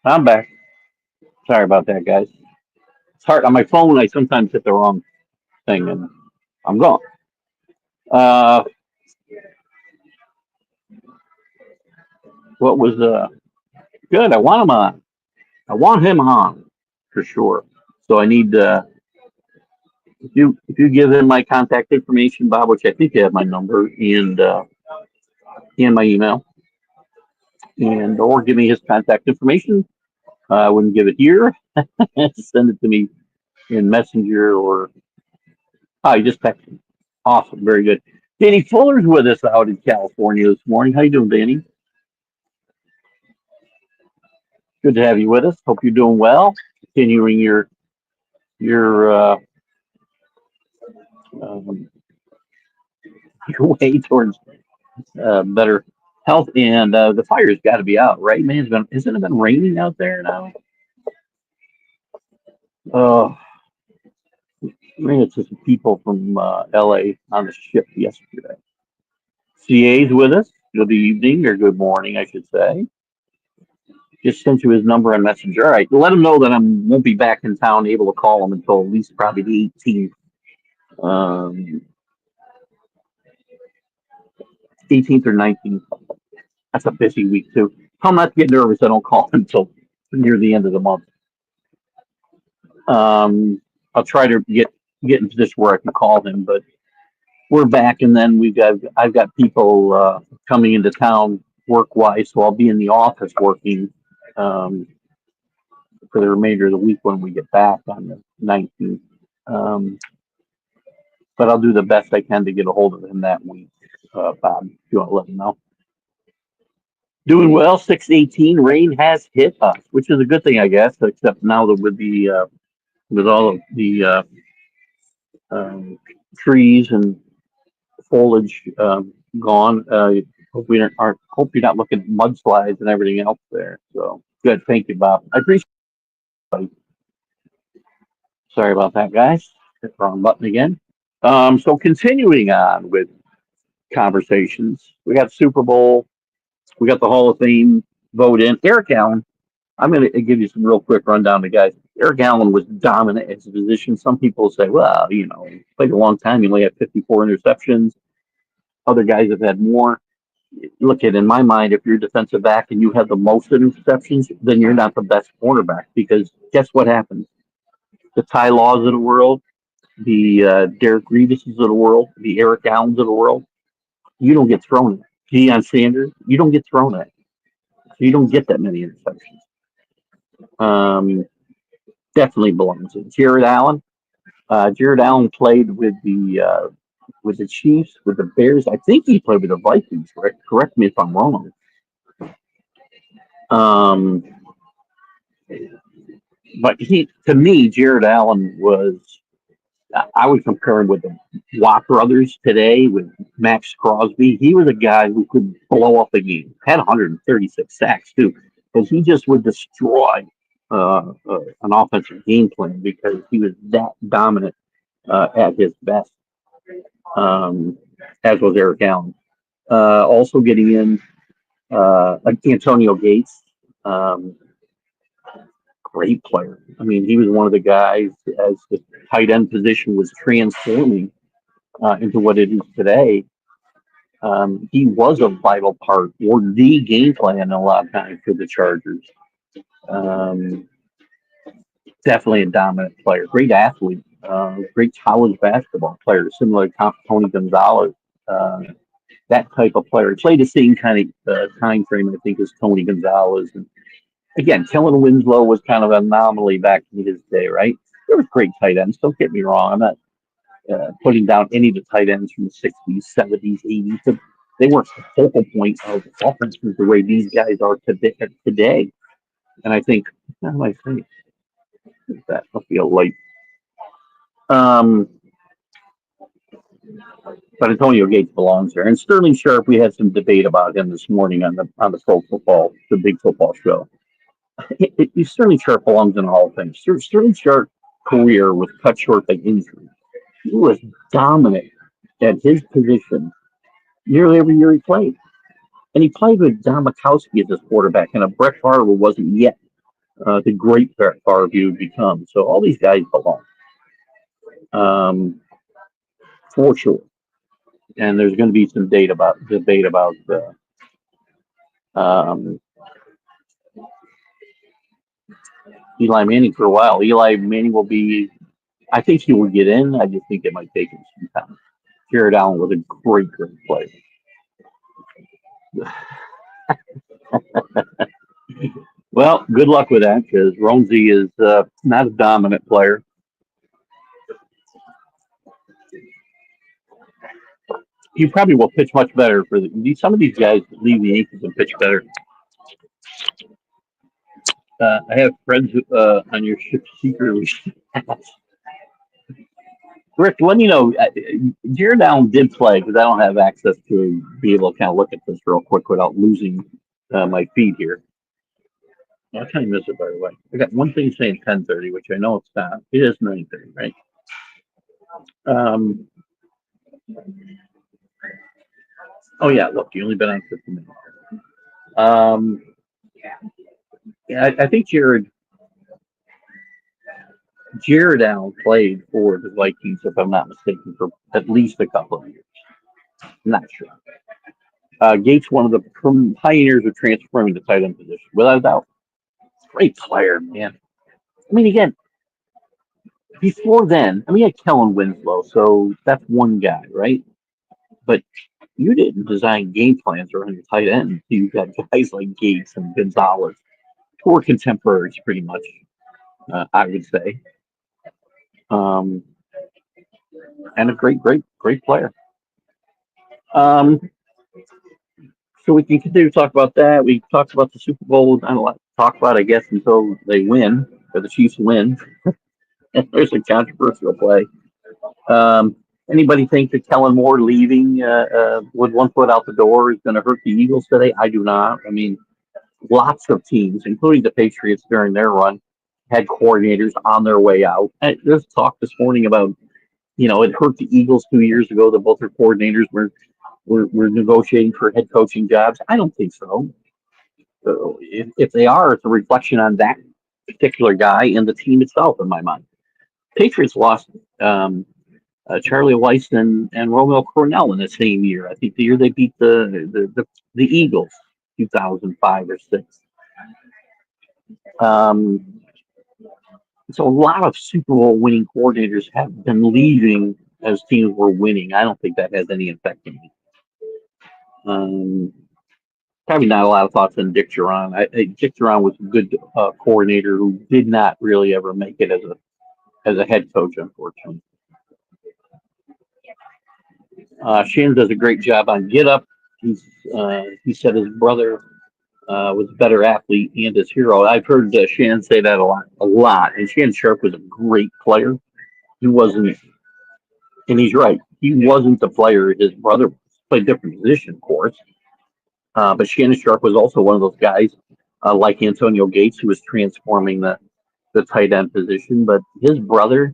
I'm back. Sorry about that, guys. It's hard on my phone. I sometimes hit the wrong thing, and I'm gone. Uh, What was good? I want him on. I want him on for sure. So I need if you give him my contact information, Bob, which I think you have my number and my email, and or give me his contact information. I wouldn't give it here. Send it to me in Messenger or you just text me. Awesome, very good. Danny Fuller's with us out in California this morning. How you doing, Danny? Good to have you with us. Hope you're doing well. Continuing your um, your way towards better health, and the fire's got to be out, right, man? Hasn't it been raining out there now? Oh, ran into some people from LA on the ship yesterday. CA's with us. Good evening or good morning, I should say. Just sent you his number on Messenger. All right, let him know that I won't be back in town, able to call him until at least probably the 18th. 18th or 19th. That's a busy week too. Tell him not to get nervous. I don't call him until near the end of the month. I'll try to get into this where I can call him, but we're back, and then I've got people coming into town work wise, so I'll be in the office working for the remainder of the week when we get back on the 19th. But I'll do the best I can to get a hold of him that week, Bob, if you want to let him know. Doing well, 618. Rain has hit us, which is a good thing, I guess, except now that with all of the trees and foliage gone. Hope you're not looking at mudslides and everything else there. So good, thank you, Bob. I appreciate it. Sorry about that, guys. Hit the wrong button again. So continuing on with conversations, we got Super Bowl, we got the Hall of Fame vote in. Eric Allen. I'm going to give you some real quick rundown of guys. Eric Allen was dominant as a position. Some people say, well, he played a long time. He only had 54 interceptions. Other guys have had more. Look at in my mind, if you're a defensive back and you have the most interceptions, then you're not the best cornerback because guess what happens? The Ty Laws of the world, the Derek Reeveses of the world, the Eric Allens of the world, you don't get thrown at. Deion Sanders, you don't get thrown at. So you don't get that many interceptions. Definitely belongs in. Jared Allen. Jared Allen played with the Chiefs, with the Bears. I think he played with the Vikings. Correct me if I'm wrong. But to me, Jared Allen was. I would compare him with the Watt brothers today with Max Crosby. He was a guy who could blow up a game. Had 136 sacks too, but he just would destroy an offensive game plan because he was that dominant at his best. As was Eric Allen. Also getting in Antonio Gates. Great player. I mean, he was one of the guys as the tight end position was transforming into what it is today. He was a vital part or the game plan a lot of times for the Chargers. Definitely a dominant player, great athlete, great college basketball player, similar to Tony Gonzalez. That type of player. Played the same kind of time frame, I think, as Tony Gonzalez. And again, Kellen Winslow was kind of an anomaly back in his day, right? There was great tight ends. Don't get me wrong. I'm not putting down any of the tight ends from the 60s, 70s, 80s. They weren't the focal point of offenses the way these guys are today. And I think, how do I say that? Must be a light. But Antonio Gates belongs there. And Sterling Sharp, we had some debate about him this morning on the the big football show. Sterling Sharp belongs in the Hall of Fame. Sterling Sharp's career was cut short by injury. He was dominant at his position nearly every year he played. And he played with Don Mikowski as his quarterback, and a Brett Favre wasn't yet the great Brett Favre he would become. So all these guys belong. For sure. And there's going to be some debate about Um, Eli Manning for a while. Eli Manning will be. I think he will get in. I just think it might take him some time. Jared Allen was a great, great player. Well, good luck with that because Ronesy is not a dominant player. He probably will pitch much better for some of these guys that leave the Yankees and pitch better. I have friends on your ship secretly. Rick, let me know. Jared Allen did play because I don't have access to be able to kind of look at this real quick without losing my feed here. What time is it, by the way? I got one thing saying 10:30, which I know it's not. It is 9:30, right? Um, oh yeah, look, you only been on 50 minutes. Um, yeah, I think Jared Allen played for the Vikings, if I'm not mistaken, for at least a couple of years. I'm not sure. Gates, one of the pioneers of transferring the tight end position, without a doubt. Great player, man. I mean, again, before then, I mean, you had Kellen Winslow, so that's one guy, right? But you didn't design game plans around your tight end. You got guys like Gates and Gonzalez, who were contemporaries, pretty much, I would say. Um, and a great, great, great player. Um, so we can continue to talk about that. We talked about the Super Bowl. I don't know what to talk about, I guess, until they win, or the Chiefs win. There's a controversial play. Um, Anybody think that Kellen Moore leaving with one foot out the door is going to hurt the Eagles today? I do not. I mean, lots of teams, including the Patriots during their run, had coordinators on their way out. And there's talk this morning about, it hurt the Eagles 2 years ago that both their coordinators were negotiating for head coaching jobs. I don't think so. So if they are, it's a reflection on that particular guy and the team itself, in my mind. Patriots lost Charlie Weiss and Romeo Cornell in the same year. I think the year they beat the Eagles, 2005 or six. So a lot of Super Bowl winning coordinators have been leaving as teams were winning. I don't think that has any effect on me. Probably not a lot of thoughts on Dick Duran. Dick Duran was a good coordinator who did not really ever make it as a head coach, unfortunately. Shannon does a great job on Get Up. He said his brother was a better athlete and his hero. I've heard Shannon say that a lot. And Shannon Sharp was a great player. He wasn't, and he's right. He wasn't the player his brother played a different position, of course. But Shannon Sharp was also one of those guys, like Antonio Gates, who was transforming the tight end position. But his brother,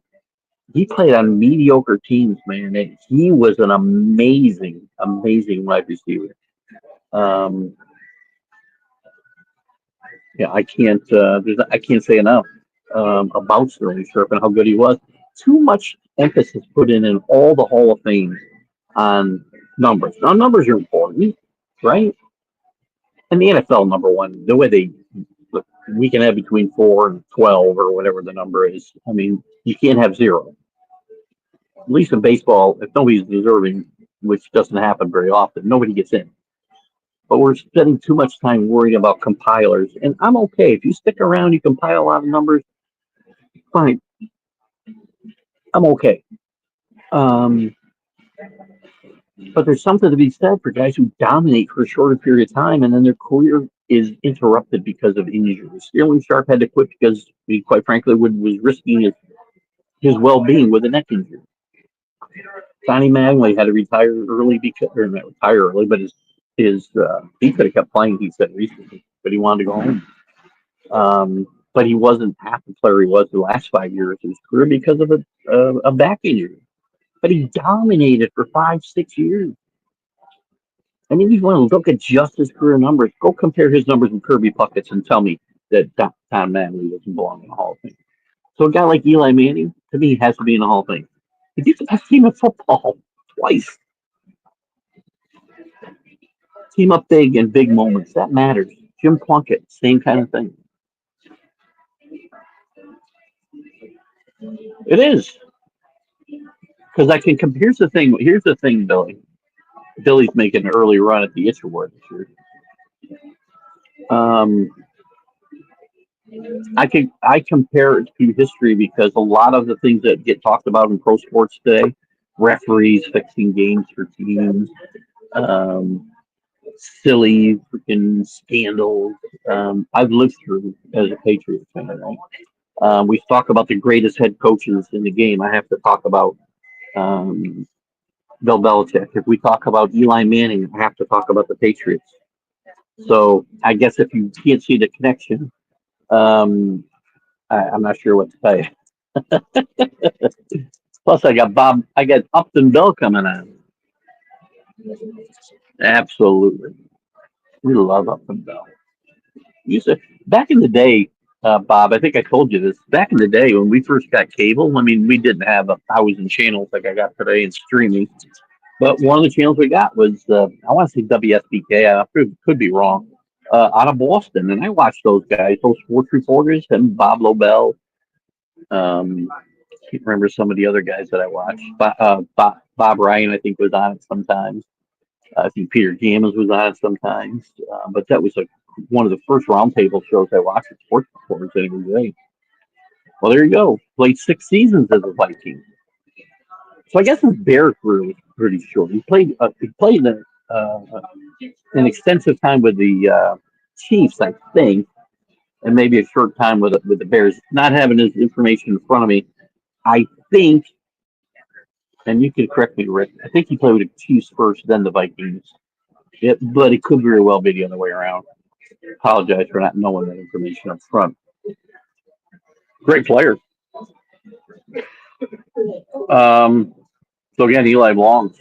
he played on mediocre teams, man. And he was an amazing, amazing wide receiver. Yeah, I can't say enough about Sterling Sharp and how good he was. Too much emphasis put in all the Hall of Fame on numbers. Now, numbers are important, right? And the NFL, number one, the way look, we can have between 4 and 12 or whatever the number is. I mean, you can't have zero. At least in baseball, if nobody's deserving, which doesn't happen very often, nobody gets in. But we're spending too much time worrying about compilers. And I'm okay. If you stick around, you compile a lot of numbers, fine. I'm okay. But there's something to be said for guys who dominate for a shorter period of time and then their career is interrupted because of injuries. Sterling Sharp had to quit because he, quite frankly, was risking his well-being with a neck injury. Donnie Magley had to retire early or not retire early, but he could have kept playing, he said recently, but he wanted to go home. But he wasn't half the player he was the last 5 years of his career because of a back injury. But he dominated for 5-6 years. I mean, if you want to look at just his career numbers, go compare his numbers with Kirby Puckett's and tell me that Tom Manley doesn't belong in the Hall of Fame. So a guy like Eli Manning, to me, has to be in the Hall of Fame. He beat the best team in football twice. Team up big in big moments. That matters. Jim Plunkett, same kind of thing. It is. Because I can compare. Here's the thing. Here's the thing, Billy. Billy's making an early run at the Itch Award this year. I compare it to history because a lot of the things that get talked about in pro sports today, referees fixing games for teams, silly freaking scandals, I've lived through as a Patriots fan. Right? We talk about the greatest head coaches in the game. I have to talk about Bill Belichick. If we talk about Eli Manning, I have to talk about the Patriots. So I guess if you can't see the connection, I'm not sure what to tell you. Plus, I got Upton Bill coming on. Absolutely, we love Upton Bill. Used to back in the day, Bob. I think I told you this. Back in the day when we first got cable, I mean, we didn't have 1,000 channels like I got today in streaming. But one of the channels we got was I want to say WSBK. I could be wrong. Out of Boston, and I watched those guys, those sports reporters, and Bob Lobel. Can't remember some of the other guys that I watched. Bob Ryan, I think, was on it sometimes. I think Peter Gammons was on it sometimes. But that was one of the first roundtable shows I watched at sports reporters every day. Well, there you go. Played 6 seasons as a Viking. So I guess his Bear career was pretty short. He played an extensive time with the Chiefs, I think, and maybe a short time with the Bears. Not having his information in front of me, I think, and you can correct me, Rick. I think he played with the Chiefs first, then the Vikings. But it could very well be the other way around. Apologize for not knowing that information up front. Great player. So again, Eli belongs.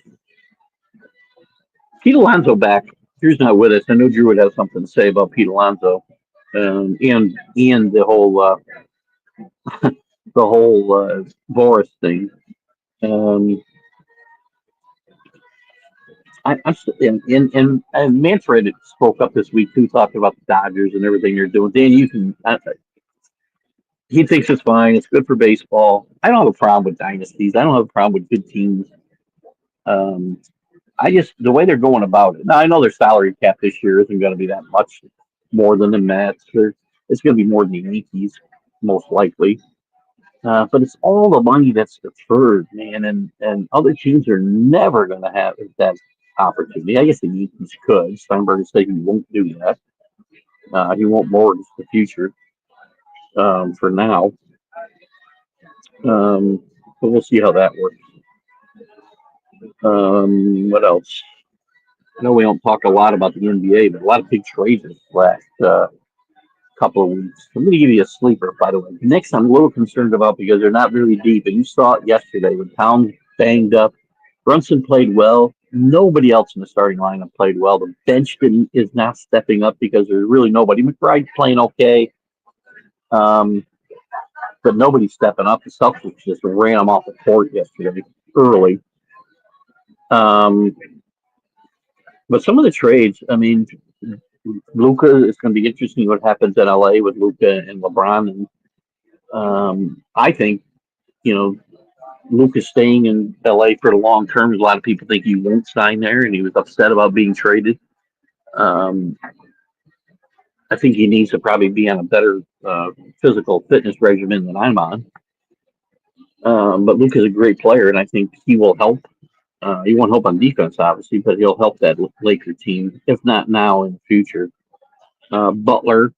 Pete Alonso back. Drew's not with us. I know Drew would have something to say about Pete Alonso, and the whole Boris thing. And Manfred spoke up this week too, talking about the Dodgers and everything they're doing. Dan, you can. He thinks it's fine. It's good for baseball. I don't have a problem with dynasties. I don't have a problem with good teams. I just the way they're going about it. Now I know their salary cap this year isn't going to be that much more than the Mets. It's going to be more than the Yankees, most likely. But it's all the money that's deferred, man, and other teams are never going to have that opportunity. I guess the Yankees could. Steinbrenner said he won't do that. He won't mortgage the future for now. But we'll see how that works. What else? I know we don't talk a lot about the NBA, but a lot of big trades this last couple of weeks. I'm going to give you a sleeper, by the way. The Knicks, I'm a little concerned about because they're not really deep. And you saw it yesterday when Towns banged up. Brunson played well. Nobody else in the starting lineup played well. The bench is not stepping up because there's really nobody. McBride's playing okay. But nobody's stepping up. The Celtics just ran them off the court yesterday early. But some of the trades, I mean, Luka, it's going to be interesting what happens in LA with Luka and LeBron. And I think, Luka staying in LA for the long term. A lot of people think he won't sign there, and he was upset about being traded. I think he needs to probably be on a better physical fitness regimen than I'm on. But Luka's a great player, and I think he will help. He won't help on defense, obviously, but he'll help that Laker team, if not now, in the future. Butler,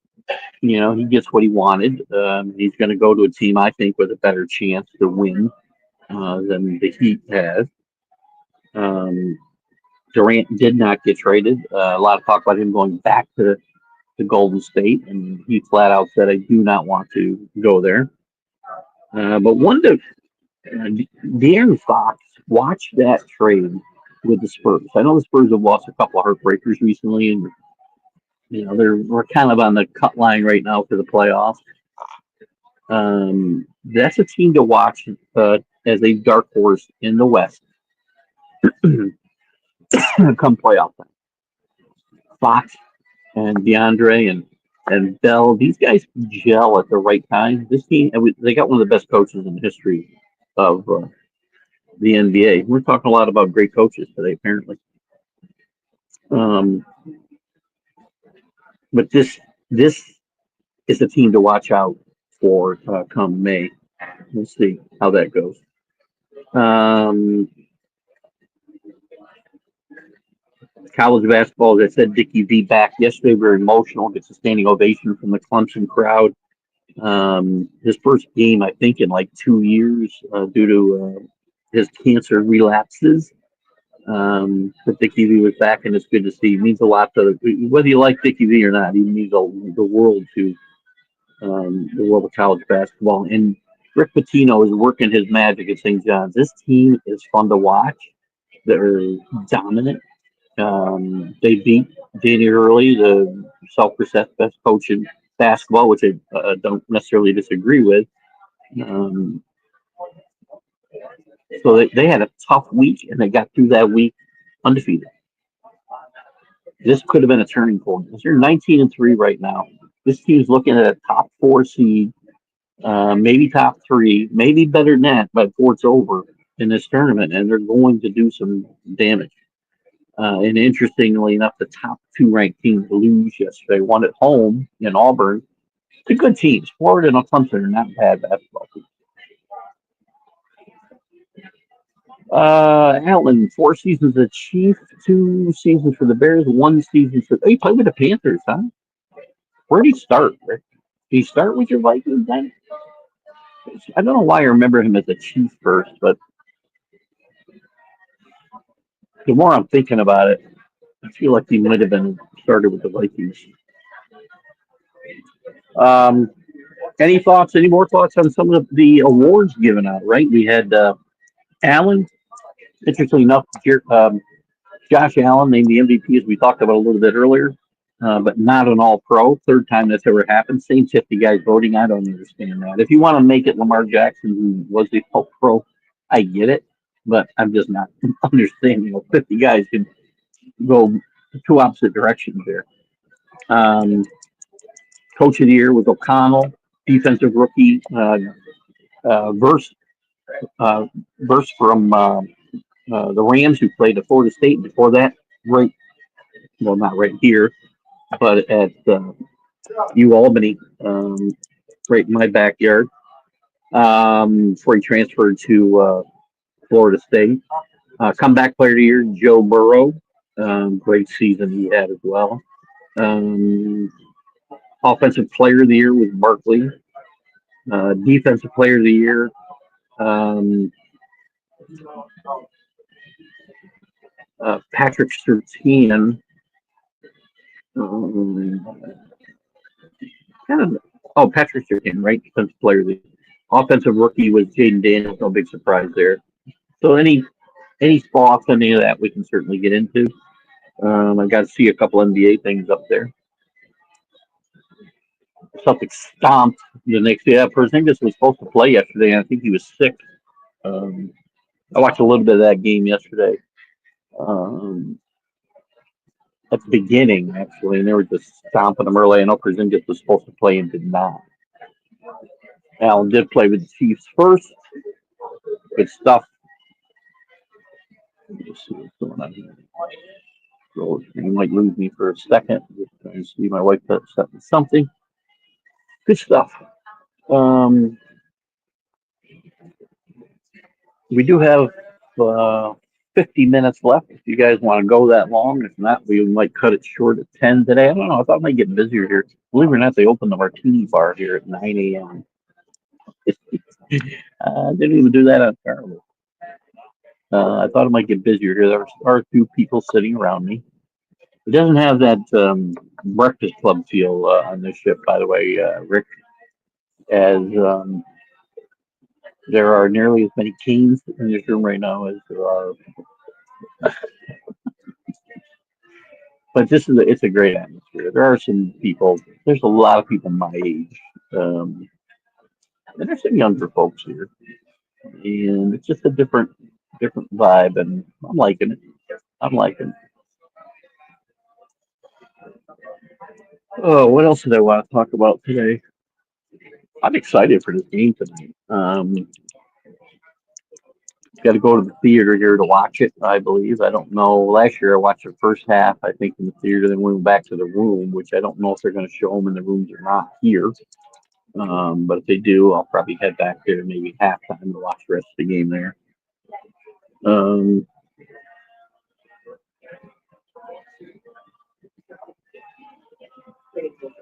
he gets what he wanted. He's going to go to a team, I think, with a better chance to win than the Heat has. Durant did not get traded. A lot of talk about him going back to Golden State, and he flat out said, I do not want to go there. But De'Aaron Fox, watch that trade with the Spurs. I know the Spurs have lost a couple of heartbreakers recently, and we're kind of on the cut line right now for the playoffs. That's a team to watch as a dark horse in the West come playoff time. Fox and DeAndre and Bell. These guys gel at the right time. This team, they got one of the best coaches in the history of the NBA. We're talking a lot about great coaches today, apparently. Um, but this is a team to watch out for come May. We'll see how that goes. College basketball, as I said, Dickie V back yesterday, very emotional, gets a standing ovation from the Clemson crowd. His first game, I think, in like 2 years due to his cancer relapses. But Dickie V was back, and it's good to see. It means a lot to whether you like Dickie V or not. He means the world to the world of college basketball. And Rick Pitino is working his magic at St. John's. This team is fun to watch. They're dominant. They beat Danny Hurley, the self-professed best coach in basketball, which I don't necessarily disagree with. Um, so they had a tough week, and they got through that week undefeated. This could have been a turning point. They're 19-3 right now. This team's looking at a top 4 seed, maybe top 3, maybe better than that before it's over in this tournament, and they're going to do some damage. And interestingly enough, the top 2 ranked teams lose yesterday. One at home in Auburn. They're good teams. Florida and Clemson are not bad basketball teams. Allen, 4 seasons as Chief, 2 seasons for the Bears, 1 season for. Oh, you played with the Panthers, huh? Where did he start, Rick? Did he start with your Vikings then? I don't know why I remember him as a Chief first, but the more I'm thinking about it, I feel like he might have been started with the Vikings. Any thoughts? Any more thoughts on some of the awards given out? Right, we had Allen. Interestingly enough, Josh Allen named the MVP, as we talked about a little bit earlier, but not an All-Pro. Third time that's ever happened. Same 50 guys voting. I don't understand that. If you want to make it Lamar Jackson, who was the All-Pro, I get it, but I'm just not understanding. 50 guys can go 2 opposite directions there. Coach of the Year was O'Connell. Defensive rookie, Verse from the Rams, who played at Florida State before that. Right, well, not right here, but at Albany, right in my backyard. Before he transferred to Florida State. Comeback Player of the Year, Joe Burrow. Great season he had as well. Offensive Player of the Year was Barkley. Defensive Player of the Year. Patrick Surtain. Patrick Surtain, right? Defensive Player of the Year. Offensive Rookie was Jaden Daniels. No big surprise there. So any thoughts on any of that we can certainly get into. I got to see a couple NBA things up there. Celtics stomped the next day. Porzingis was supposed to play yesterday, and I think he was sick. I watched a little bit of that game yesterday. At the beginning, actually, and they were just stomping him early. I know Porzingis was supposed to play and did not. Allen did play with the Chiefs first. Good stuff. Let me see what's going on here. So you might lose me for a second. Just trying to see my wife set something. Good stuff. We do have 50 minutes left if you guys want to go that long. If not, we might cut it short at 10 today. I don't know. I thought I might get busier here. Believe it or not, they opened the martini bar here at 9 a.m. Didn't even do that on Carnival. I thought it might get busier here. There are 2 people sitting around me. It doesn't have that Breakfast Club feel on this ship, by the way, Rick, as there are nearly as many Canes in this room right now as there are. But it's a great atmosphere. There are some people. There's a lot of people my age, and there's some younger folks here, and it's just a different vibe, and I'm liking it. Oh, what else did I want to talk about today? I'm excited for this game tonight. Got to go to the theater here to watch it, I believe. I don't know. Last year I watched the first half, I think, in the theater, then went back to the room, which I don't know if they're going to show them in the rooms or not here. But if they do, I'll probably head back there maybe halftime to watch the rest of the game there. Um,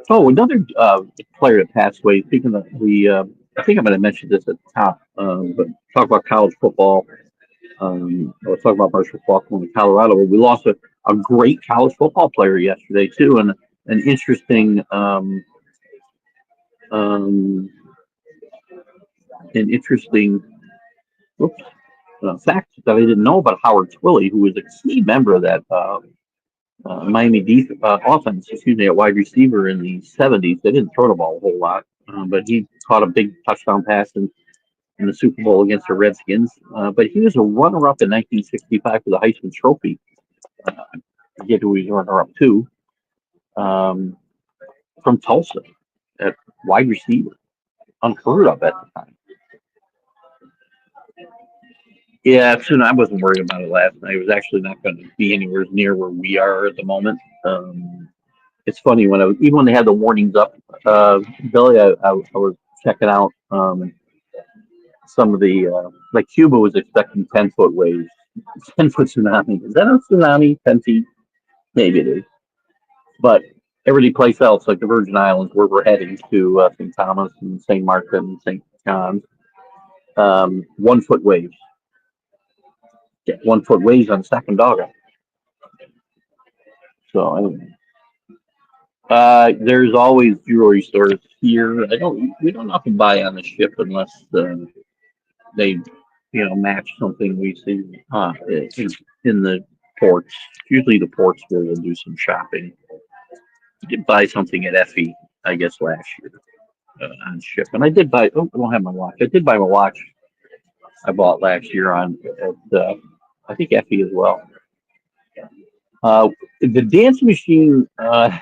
oh, another player that passed away. Speaking of I think I'm going to mention this at the top, but talk about college football. I was talking about Marshall Falcon in Colorado. We lost a great college football player yesterday too, and an interesting um, an interesting oops, fact that I didn't know about Howard Twilley, who was a key member of that Miami offense, excuse me, at wide receiver in the 70s. They didn't throw the ball a whole lot, but he caught a big touchdown pass in the Super Bowl against the Redskins. But he was a runner-up in 1965 for the Heisman Trophy. I forget who he was runner-up to, from Tulsa at wide receiver. Unheard of at the time. Yeah, soon I wasn't worried about it last night. It was actually not going to be anywhere near where we are at the moment. It's funny even when they had the warnings up, Billy, I was checking out some of the like Cuba was expecting 10-foot waves, 10-foot tsunami. Is that a tsunami? 10 feet? Maybe it is. But every place else, like the Virgin Islands, where we're heading to St. Thomas and St. Martin and St. John's, 1 foot waves. Yeah, 1 foot waves on second dog. So anyway. There's always jewelry stores here. We don't often buy on the ship unless they, match something we see in the ports. Usually the ports where we'll do some shopping. I did buy something at Effie, I guess, last year on ship. And I did buy, oh, I don't have my watch. I did buy my watch I bought last year I think Effie as well. The dance machine, I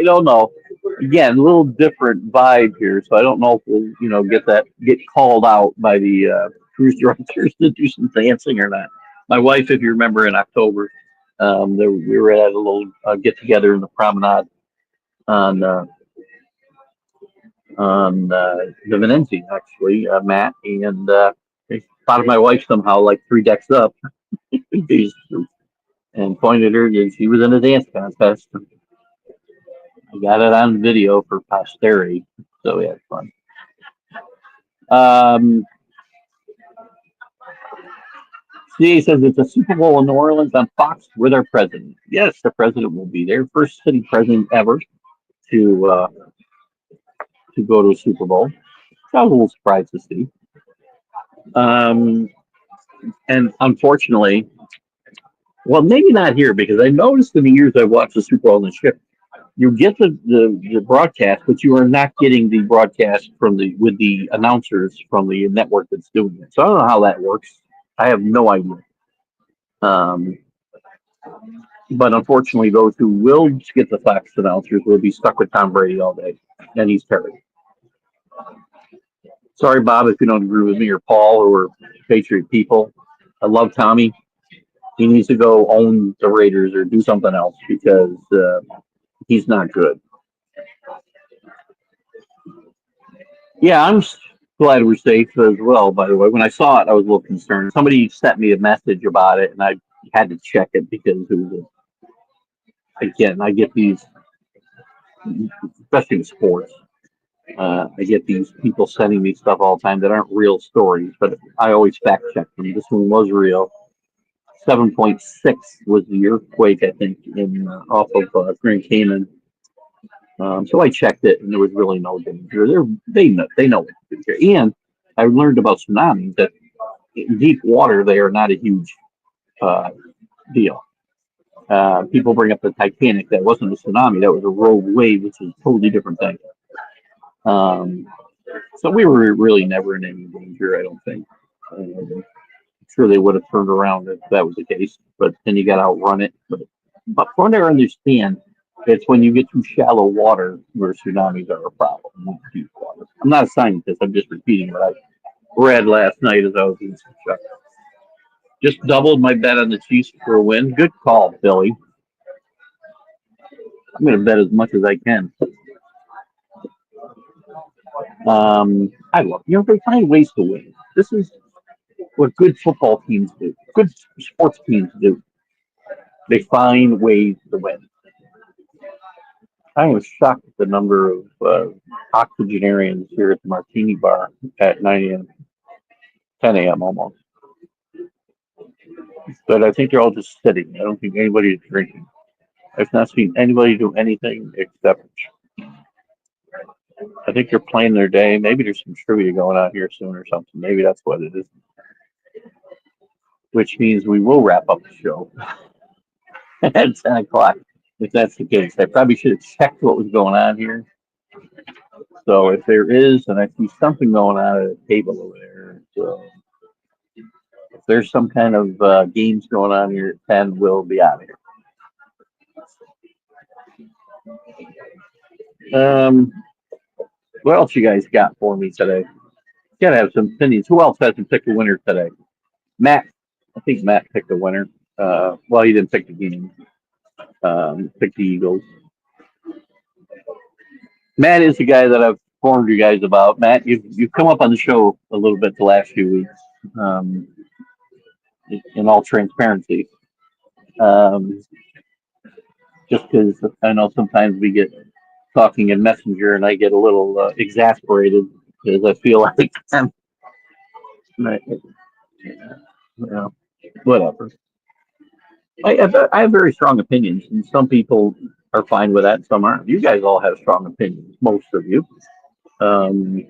don't know. Again, a little different vibe here, so I don't know if we'll, get called out by the cruise directors to do some dancing or not. My wife, if you remember, in October, we were at a little get together in the promenade on the Venenzi, actually, Matt, and they spotted my wife somehow, like 3 decks up, and pointed her, and she was in a dance contest. I got it on video for posterity, so we had fun. CA says it's a Super Bowl in New Orleans on Fox with our president. Yes, the president will be there. First sitting president ever to go to a Super Bowl. I was a little surprised to see. And unfortunately, well, maybe not here, because I noticed in the years I watched the Super Bowl on the ship, you get the broadcast, but you are not getting the broadcast with the announcers from the network that's doing it. So I don't know how that works. I have no idea. But unfortunately, those who will get the Fox announcers will be stuck with Tom Brady all day, and he's terrible. Sorry, Bob, if you don't agree with me, or Paul, or Patriot people. I love Tommy. He needs to go own the Raiders or do something else, because he's not good. Yeah, I'm glad we're safe as well, by the way. When I saw it, I was a little concerned. Somebody sent me a message about it, and I had to check it because it was again, I get these, especially in sports, I get these people sending me stuff all the time that aren't real stories, but I always fact check them. This one was real. 7.6 was the earthquake, I think, in off of Grand Cayman. So I checked it, and there was really no danger. They know it's danger. And I learned about tsunamis that in deep water they are not a huge deal. People bring up the Titanic. That wasn't a tsunami. That was a rogue wave, which is a totally different thing. So we were really never in any danger, I don't think. I'm sure they would have turned around if that was the case, but then you got to outrun it. But from what I understand, It's when you get too shallow water where tsunamis are a problem, not deep water. I'm not a scientist. I'm just repeating what I read last night as I was eating some chuck. Just doubled my bet on the Chiefs for a win. Good call, Billy. I'm going to bet as much as I can. I love, they find ways to win. This is what good football teams do. Good sports teams do. They find ways to win. I was shocked at the number of octogenarians here at the Martini Bar at 9 a.m., 10 a.m. almost. But I think they're all just sitting. I don't think anybody is drinking. I've not seen anybody do anything except. I think they're playing their day. Maybe there's some trivia going on here soon or something. Maybe that's what it is. Which means we will wrap up the show at 10 o'clock. If that's the case, I probably should have checked what was going on here. So if there is, and I see something going on at a table over there, so if there's some kind of games going on here at 10, we'll be out of here. What else you guys got for me today? Gotta have some opinions. Who else hasn't picked a winner today? Matt. I think Matt picked a winner. Well, he didn't pick the game. Picked the Eagles. Matt is the guy that I've informed you guys about. Matt, you've come up on the show a little bit the last few weeks. In all transparency, just because I know sometimes we get talking in Messenger and I get a little exasperated because I feel like whatever. I have very strong opinions, and some people are fine with that, and some aren't. You guys all have strong opinions, most of you, and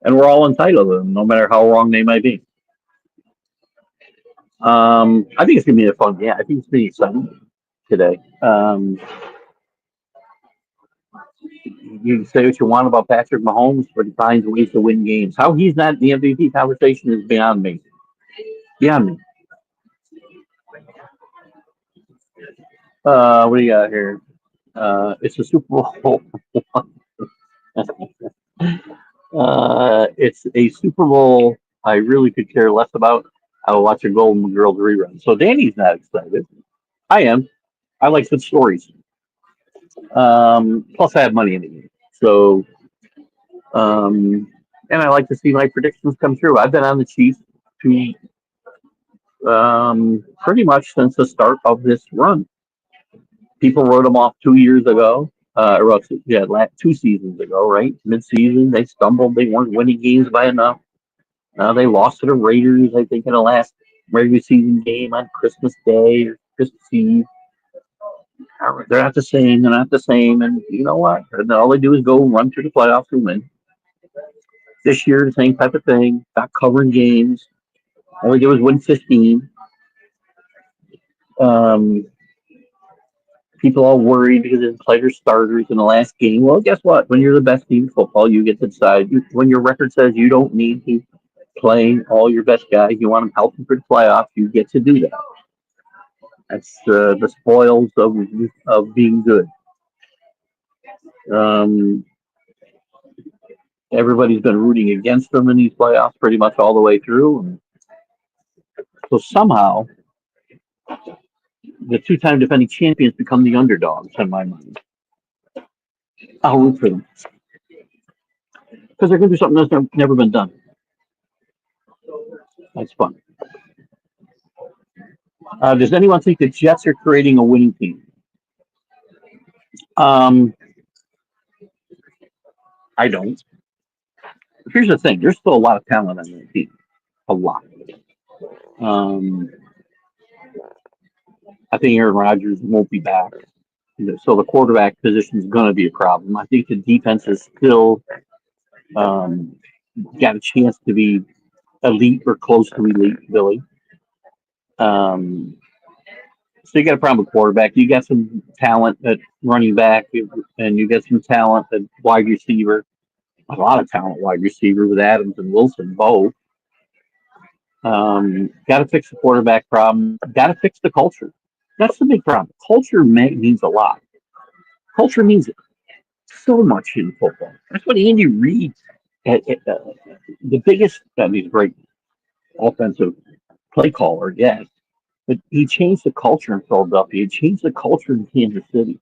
we're all entitled to them, no matter how wrong they might be. I think it's gonna be a fun game. I think it's pretty exciting today. You can say what you want about Patrick Mahomes, but he finds ways to win games. How he's not in the MVP conversation is beyond me. Beyond me. What do you got here? It's a Super Bowl. It's a Super Bowl I really could care less about. I will watch a Golden Girls rerun. So Danny's not excited. I am. I like good stories. Plus, I have money in the game. So, and I like to see my predictions come true. I've been on the Chiefs to pretty much since the start of this run. People wrote them off 2 years ago, or 2 seasons ago, right? Mid-season, they stumbled. They weren't winning games by enough. They lost to the Raiders, I think, in the last regular season game on Christmas Day or Christmas Eve. They're not the same. They're not the same. And you know what? All they do is go run through the playoffs and win. This year, the same type of thing. Not covering games. All they did was win 15. People all worried because they didn't play their starters in the last game. Well, guess what? When you're the best team in football, you get to decide. When your record says you don't need to play all your best guys, you want them healthy for the playoffs, you get to do that. That's the spoils of being good. Everybody's been rooting against them in these playoffs pretty much all the way through. And so somehow, the two-time defending champions become the underdogs in my mind. I'll root for them. Because they're going to do something that's never been done. That's fun. Does anyone think the Jets are creating a winning team? I don't. Here's the thing. There's still a lot of talent on that team. A lot. I think Aaron Rodgers won't be back. So the quarterback position is going to be a problem. I think the defense is still got a chance to be elite or close to elite, Billy. So you got a problem with quarterback. You got some talent at running back, and you got some talent at wide receiver. A lot of talent wide receiver with Adams and Wilson both. Got to fix the quarterback problem. Got to fix the culture. That's the big problem. Culture means a lot. Culture means so much in football. That's what Andy Reid, the biggest, I mean, great offensive play caller, yes, but he changed the culture in Philadelphia. He changed the culture in Kansas City.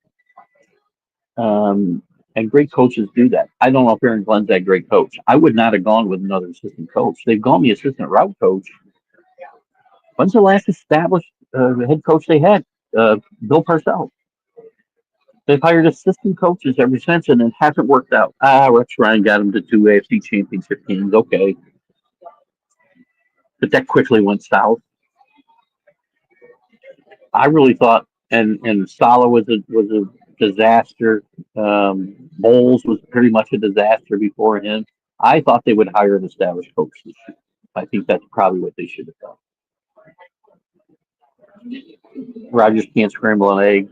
And great coaches do that. I don't know if Aaron Glenn's that great coach. I would not have gone with another assistant coach. They've gone the assistant route coach. When's the last established head coach they had? Bill Parcells. They've hired assistant coaches ever since, and it hasn't worked out. Rex Ryan got them to 2 AFC championship games. Okay. But that quickly went south. I really thought, and Salah was a disaster. Bowles was pretty much a disaster before him. I thought they would hire an established coach this year. I think that's probably what they should have done. Rodgers can't scramble an egg.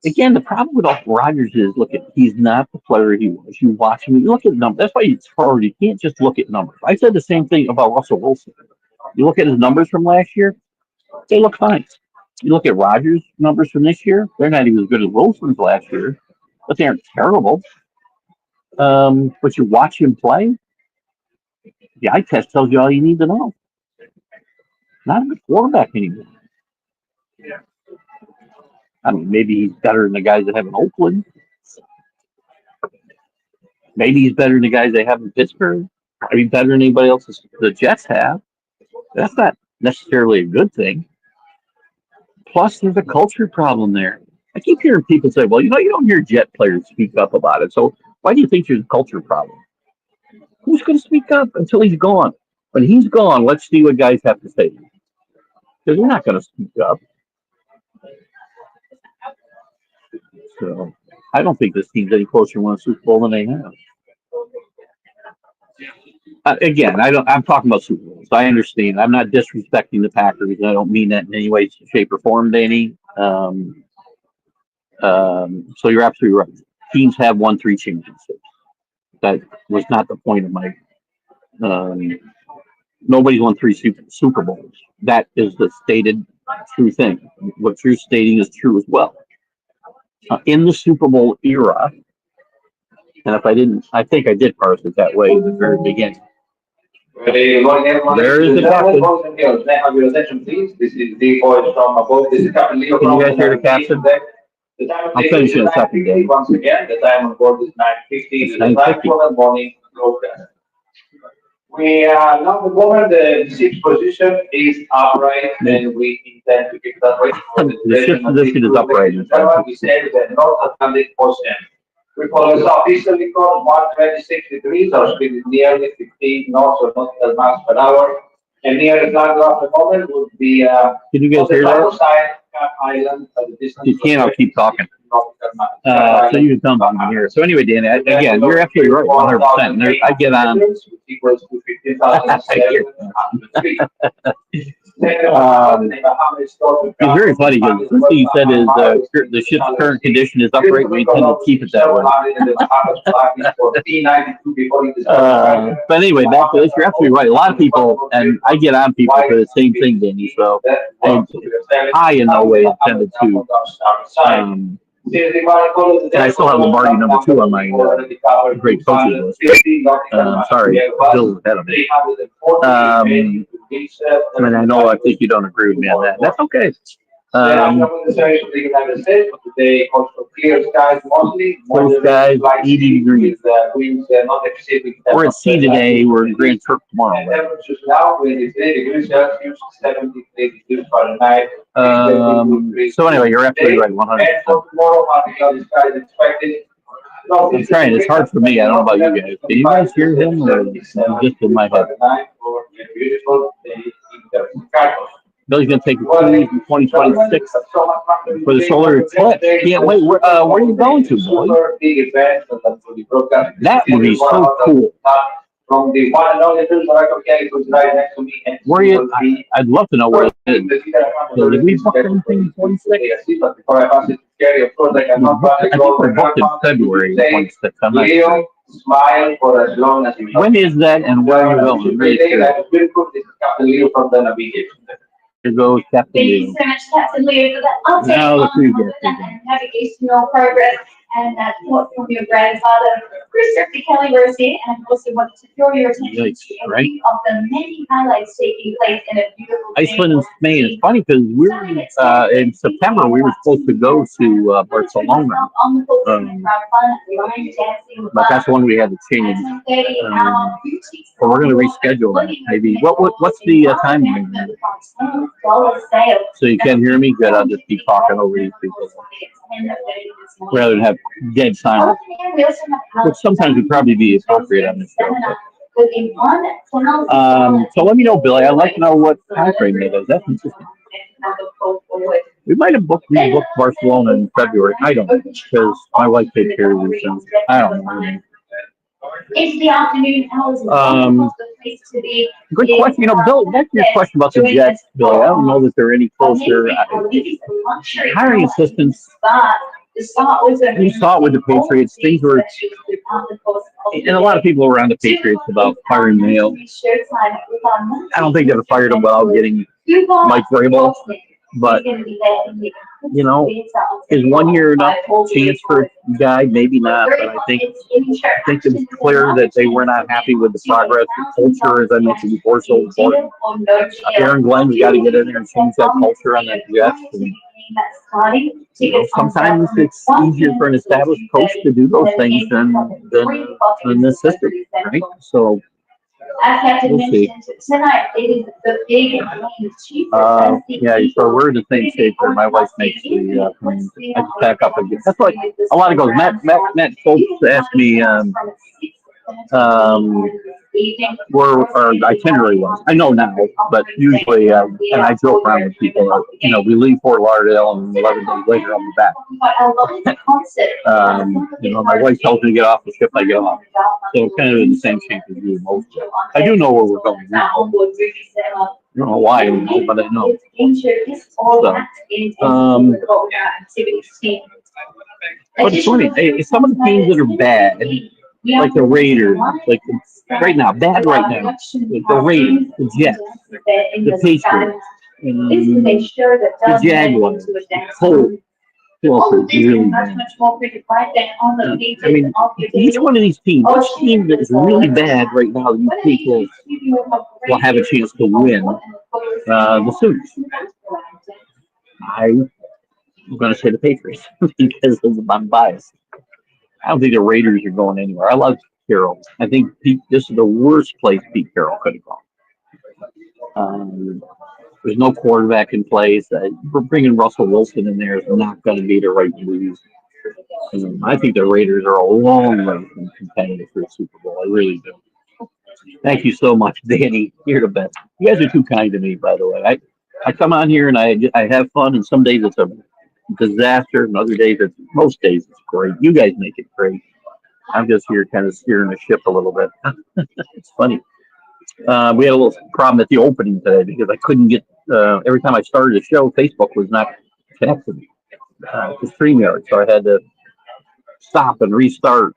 Again, the problem with Rodgers is, he's not the player he was. You watch him, you look at numbers. That's why it's hard. You can't just look at numbers. I said the same thing about Russell Wilson. You look at his numbers from last year, they look fine. You look at Rodgers' numbers from this year, they're not even as good as Wilson's last year, but they aren't terrible. But you watch him play, the eye test tells you all you need to know. Not a good quarterback anymore. I mean, maybe he's better than the guys that have in Oakland. Maybe he's better than the guys they have in Pittsburgh. Maybe better than anybody else the Jets have. That's not necessarily a good thing. Plus, there's a culture problem there. I keep hearing people say, well, you don't hear Jet players speak up about it. So why do you think there's a culture problem? Who's going to speak up until he's gone? When he's gone, let's see what guys have to say. Because they're not going to speak up. So I don't think this team's any closer to winning a Super Bowl than they have. Again, I'm talking about Super Bowls. I understand. I'm not disrespecting the Packers. I don't mean that in any way, shape, or form, Danny. So you're absolutely right. Teams have won 3 championships. That was not the point of my. Nobody's won 3 Super Bowls. That is the stated true thing. What you're stating is true as well. In the Super Bowl era, and if I didn't, I think I did parse it that way in the very beginning. There is the captain. Can you guys hear the captain? I'm finishing a second game. Once again, the time on board is 9:50. It's 9:50. Morning broadcast. We now the moment the 6th position is upright, and we intend to keep that right. The 6th position is upright. We say the North Atlantic Ocean. We follow southeasterly course 126 degrees, our speed is nearly 15 knots or nautical miles per hour. And nearest land at the moment would be Can you guys hear that? Island, you can't, I'll keep talking. So you can tell me from here. So anyway, Danny, again, you're absolutely right, 100%. I get on. It's very funny because the first thing you said is the ship's current condition is upright. We intend to keep it that way. But anyway, back to this. You're absolutely right. A lot of people, and I get on people for the same thing, Danny. So I in no way intended to. And I still have Lombardi number 2 on my great coaches list. Sorry, Bill ahead of me. I know I think you don't agree with me on that. That's okay. Clear skies, 80 degrees. We're at sea today. We're in Grand Turk tomorrow. So anyway, you're absolutely right, 100%. I'm trying. It's hard for me. I don't know about you guys. Can you guys hear him, or just in my head? Bill's going to take a cruise in 2026 for the solar eclipse. Can't wait. Where are you going to, boy? That would be so cool. From the one and only who's right next to me. Where are you? I'd love to know where it is. So did we book anything in 26? I think we're booked in February 26. I'm not sure. Smile for as long as you know. When is that and where are you going? I'm really curious. Here goes Captain Leo. Thank you so much, Captain Leo, for that update Now the on crew the gets it. navigational progress and that quote from your grandfather, Christopher Kelly Rossi, and I also want to draw your attention to a few of the many highlights taking place in a beautiful Iceland in May. It's funny because we were in September. We were supposed to go to Barcelona, but that's when we had to change. But we're going to reschedule that. Maybe what's the time? So you can't hear me? Good. I'll just be talking over these people rather than have dead silence, which sometimes would probably be appropriate on this show. So let me know, Billy. I'd like to know what time frame it is. That's interesting. We might have rebooked Barcelona in February. I don't know, because my wife takes care of these things. I don't know. It's the afternoon hours. Good question. You know, Bill, back to your question about the Jets, Billy. I don't know that they're any closer. Hiring assistants. You saw it with the Patriots. Things were, and a lot of people were on the Patriots about firing Mayo. I don't think they ever fired him without getting Mike Vrabel. But, you know, is 1 year enough chance for a guy? Maybe not. But I think it's clear that they were not happy with the progress. The culture, as I mentioned before, so important. Aaron Glenn's got to get in there and change that culture on that Jets. And, you know, sometimes it's easier for an established coach to do those things than the assistant, right? So we'll see. Yeah, so we're in the same state where my wife makes the plans. I just pack up again. That's like a lot of goes. Matt folks asked me where our itinerary was. I know now, but usually, and I joke around with people, you know, we leave Fort Lauderdale and 11 days later I'll be back. You know, my wife tells me to get off the ship, I get off. So kind of in the same shape as you most. I do know where we're going now. I don't know why, but I know. But it's funny, some of the teams that are bad, like the Raiders, like right now, bad right now, like the Raiders, the Jets, the Patriots, the Jaguars, the Colts. Really bad. I mean, each one of these teams, each team that is really bad right now, you think will have a chance to win the Sooners. I'm going to say the Patriots because I'm biased. I don't think the Raiders are going anywhere. I love Carroll. I think this is the worst place Pete Carroll could have gone. There's no quarterback in place. Bringing Russell Wilson in there is not going to be the right move. I think the Raiders are a long way from competitive for the Super Bowl. I really do. Thank you so much, Danny. You're the best. You guys are too kind to me, by the way. I come on here and I have fun, and some days it's a disaster, and other days most days it's great. You guys make it great. I'm just here kind of steering the ship a little bit. It's funny. We had a little problem at the opening today because I couldn't get, every time I started the show, Facebook was not connected to StreamYard, so I had to stop and restart.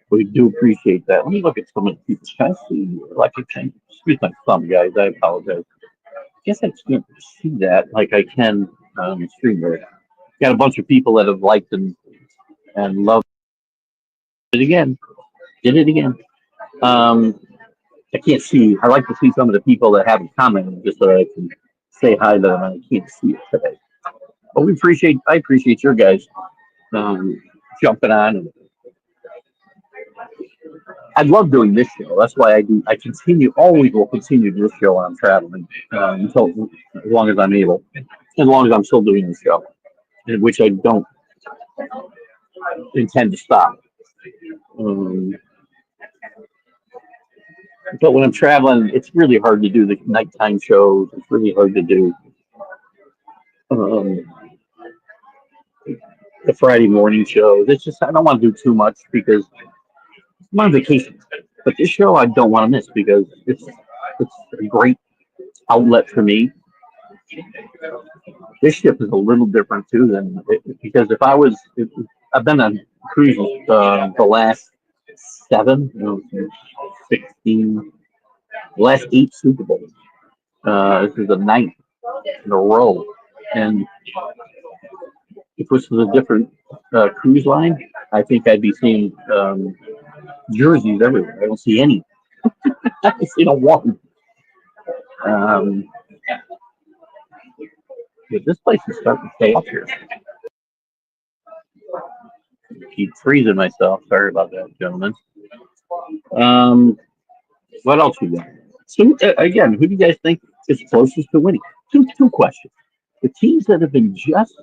We do appreciate that. Let me look at some of the people. Can I see, like, excuse my thumb, guys, I apologize. I guess I can't see that like I can StreamYard. Got a bunch of people that have liked and loved it again. Did it again. I can't see. I like to see some of the people that haven't commented just so that I can say hi to them. I can't see it today. But I appreciate your guys jumping on. I love doing this show. That's why I always will continue this show when I'm traveling until as long as I'm able, as long as I'm still doing the show, which I don't intend to stop. But when I'm traveling, it's really hard to do the nighttime shows. It's really hard to do the Friday morning shows. It's just, I don't want to do too much because I'm on vacation. But this show I don't want to miss because it's a great outlet for me. This ship is a little different too because I've been on cruises the last 7, 16, the last 8 Super Bowls. This is the 9th in a row, and it was a different cruise line, I think I'd be seeing jerseys everywhere. I don't see any. I see no one. Um, but this place is starting to stay up here. Keep freezing myself. Sorry about that, gentlemen. Um, what else we got? So again, who do you guys think is closest to winning? Two questions. The teams that have been just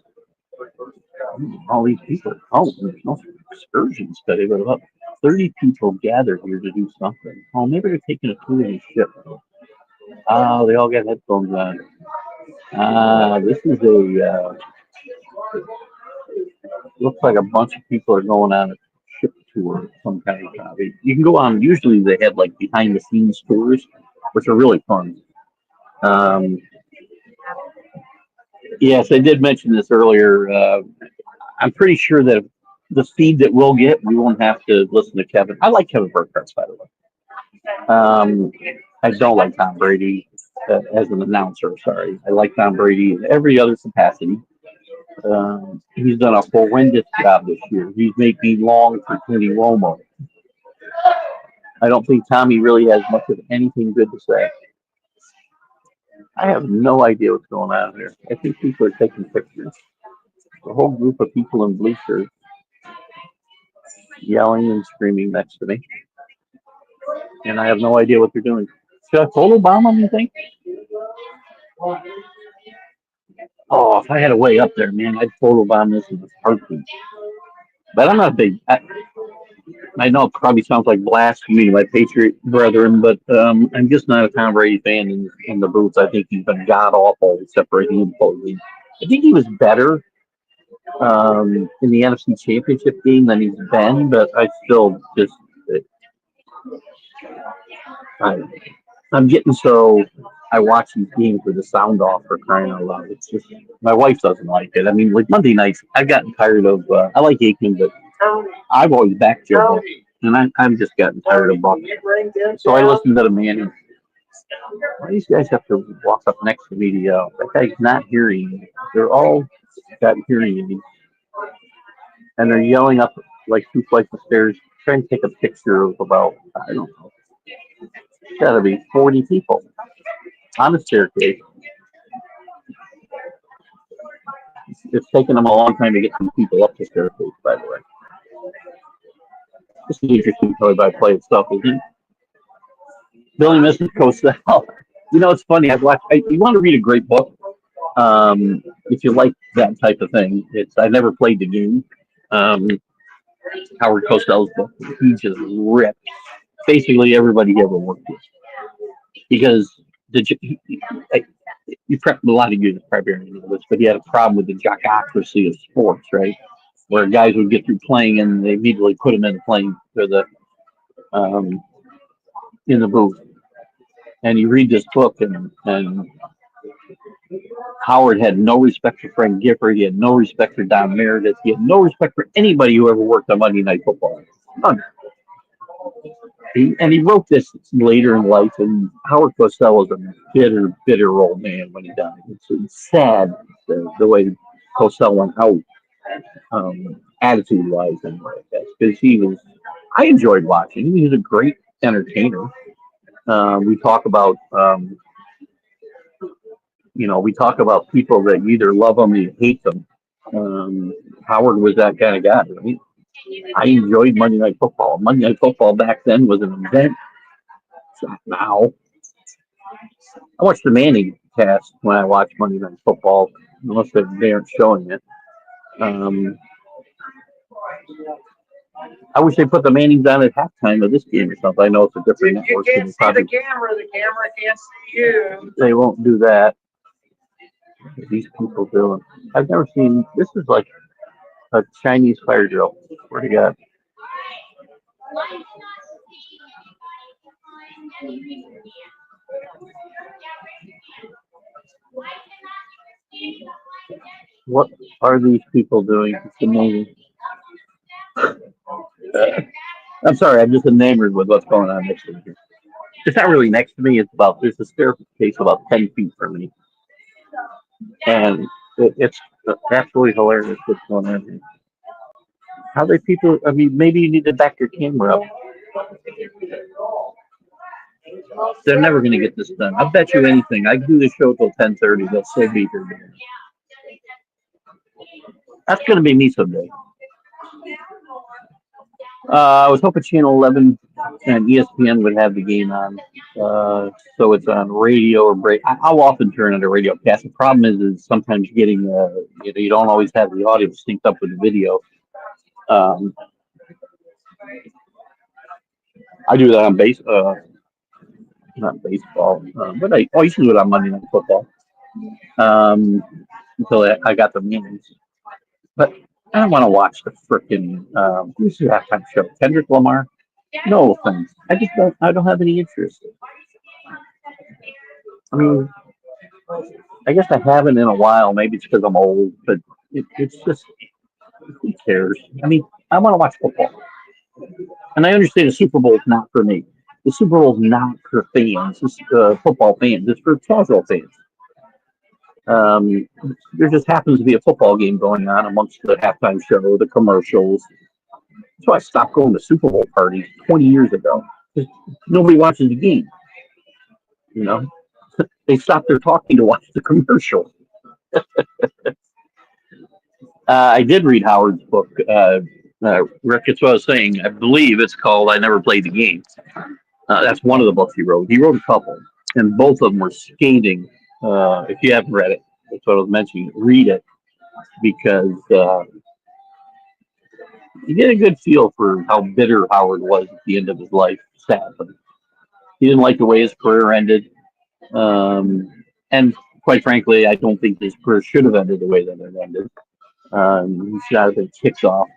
all these people. Oh, there's no excursions today, but about 30 people gathered here to do something. Oh, maybe they're taking a tour of the ship. Oh, they all got headphones on. This is looks like a bunch of people are going on a ship tour of some kind of hobby. You can go on, usually they have like behind the scenes tours, which are really fun. Um, yes, I did mention this earlier. I'm pretty sure that the feed that we'll get, we won't have to listen to Kevin. I like Kevin Burkhardt, by the way. I don't like Tom Brady as an announcer. Sorry, I like Tom Brady in every other capacity. He's done a horrendous job this year. He's made me long for Tony Romo. I don't think Tommy really has much of anything good to say. I have no idea what's going on here. I think people are taking pictures. A whole group of people in blue shirts yelling and screaming next to me. And I have no idea what they're doing. Should I photobomb them, you think? Oh, if I had a way up there, man, I'd photobomb this in a heartbeat. But I'm not big. I know it probably sounds like blasphemy, my Patriot brethren, but I'm just not a Tom Brady fan in the booth. I think he's been god awful, separating him totally. I think he was better in the NFC Championship game than he's been, but I still just I'm getting so I watch these games with the sound off for crying out loud. It's just my wife doesn't like it. I mean, like Monday nights, I've gotten tired of. I like Aikman, but I've always backed Joe, and I'm just gotten tired of Buck. So I listen to the man. Why these guys have to walk up next to me to yell? That guy's not hearing me. They're all got hearing aids, and they're yelling up like 2 flights of stairs, trying to take a picture of about I don't know. It's got to be 40 people on the staircase. It's taken them a long time to get some people up the staircase, by the way. This is interesting play by play itself, isn't it? Billy Mrs. Cosell. You know, it's funny. You want to read a great book? If you like that type of thing, I never played the game. Howard Cosell's book. He just ripped basically everybody he ever worked with. Because a lot of you probably already know this, but he had a problem with the jockocracy of sports, right? Where guys would get through playing and they immediately put them in playing for the in the booth. And you read this book, and Howard had no respect for Frank Gifford. He had no respect for Don Meredith. He had no respect for anybody who ever worked on Monday Night Football. None. He wrote this later in life, and Howard Cosell was a bitter, bitter old man when he died. It's sad the way Cosell went out, attitude-wise, anyway, because I enjoyed watching him. He was a great entertainer. We talk about, we talk about people that you either love them or you hate them. Howard was that kind of guy, right? I enjoyed Monday Night Football. Monday Night Football back then was an event. It's not now. I watched the Manning cast when I watched Monday Night Football, unless they aren't showing it. I wish they put the Mannings on at halftime of this game or something. I know it's a different network. You can't see the camera. The camera can't see you. They won't do that. What are these people doing? I've never seen. This is like a Chinese fire drill. Swear to God. What are these people doing? It's amazing. I'm sorry, I'm just enamored with what's going on next to me. It's not really next to me. There's a staircase about 10 feet from me. And it's absolutely hilarious what's going on here. How they people? I mean, maybe you need to back your camera up. They're never going to get this done. I bet you anything. I do the show till 10:30. They'll still be here. That's going to be me someday. I was hoping Channel 11 and ESPN would have the game on, so it's on radio or break. I'll often turn on a radio cast. The problem is sometimes getting you don't always have the audio synced up with the video. I do that on not baseball, but I used to do it on Monday Night Football until I got the meetings. But I don't want to watch the frickin' who's the halftime show? Kendrick Lamar? No offense. I don't have any interest. I mean, I guess I haven't in a while. Maybe it's because I'm old, but it's just, who cares? I mean, I want to watch football. And I understand the Super Bowl is not for me. The Super Bowl is not for fans. It's football fans. It's for casual fans. There just happens to be a football game going on amongst the halftime show, the commercials. So I stopped going to Super Bowl parties 20 years ago. Nobody watches the game. You know, they stopped their talking to watch the commercial. I did read Howard's book. Rick, it's what I was saying. I believe it's called I Never Played the Game. That's one of the books he wrote. He wrote a couple, and both of them were scathing. If you haven't read it, that's what I was mentioning. Read it, because you get a good feel for how bitter Howard was at the end of his life. Sadly, he didn't like the way his career ended, and quite frankly, I don't think his career should have ended the way that it ended. He should have been kicked off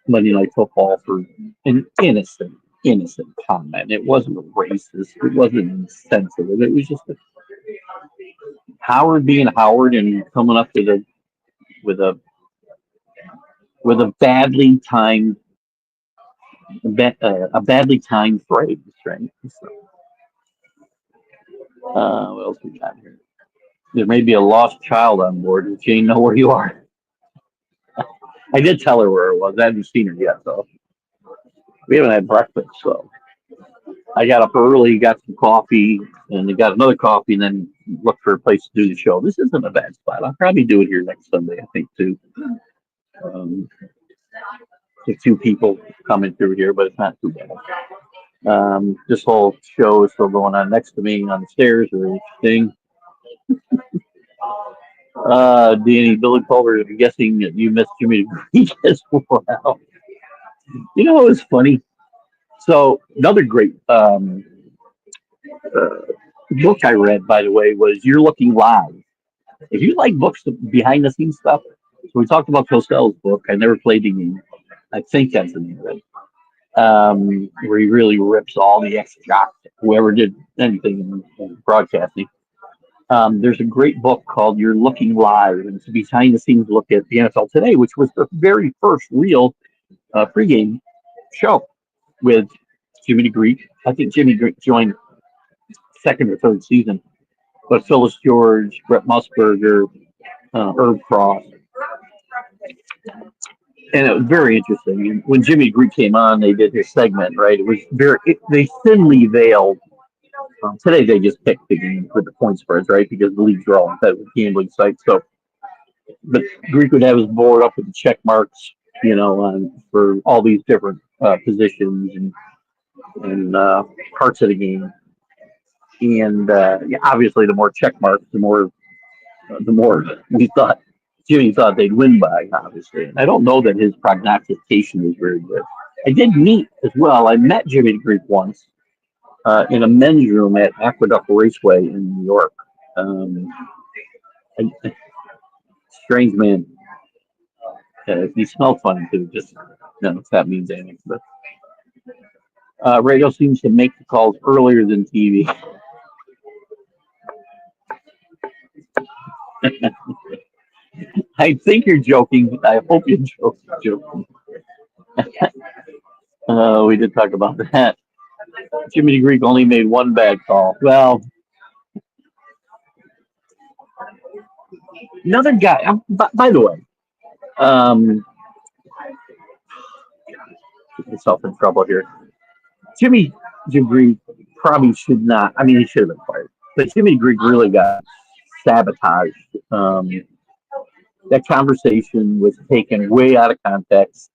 Monday Night Football for an innocent comment. It wasn't racist. It wasn't insensitive. It was just Howard being Howard and coming up with a badly timed phrase. Right? So, what else we got here? There may be a lost child on board. Does Jane know where you are? I did tell her where it was. I haven't seen her yet, though. We haven't had breakfast, so I got up early, got some coffee, and then got another coffee, and then looked for a place to do the show. This isn't a bad spot. I'll probably do it here next Sunday, I think, too. There's 2 people coming through here, but it's not too bad. This whole show is still going on next to me on the stairs. Very interesting. Danny, Billy Culver, I'm guessing that you missed Jimmy Greek as well. You know, it was funny. So another great book I read, by the way, was You're Looking Live. If you like books, behind the scenes stuff, so we talked about Cosell's book. I Never Played the Game. I think that's the name of it. Where he really rips all the ex-jocks, whoever did anything in broadcasting. There's a great book called You're Looking Live, and it's a behind-the-scenes look at the NFL Today, which was the very first real pregame show with Jimmy Greek. I think Jimmy Greek joined 2nd or 3rd season, but Phyllis George, Brett Musburger, Herb Cross, and it was very interesting. And when Jimmy Greek came on, they did his segment, right? It was they thinly veiled. Today they just picked the game with the point spreads, right? Because the leagues are all in with gambling sites. So, but Greek would have his board up with the check marks, you know, for all these different positions and parts of the game. And obviously, the more check marks, the more Jimmy thought they'd win by. Obviously, and I don't know that his prognostication was very good. I did meet as well. I met Jimmy Greek once in a men's room at Aqueduct Raceway in New York. Strange man. He smelled funny too. Just if that means anything. But radio seems to make the calls earlier than TV. I think you're joking. I hope you're joking. We did talk about that. Jimmy Greek only made one bad call. Well, another guy. By the way, myself in trouble here. Jimmy Degree probably should not. I mean, he should have been fired. But Jimmy Degree really got sabotaged. That conversation was taken way out of context.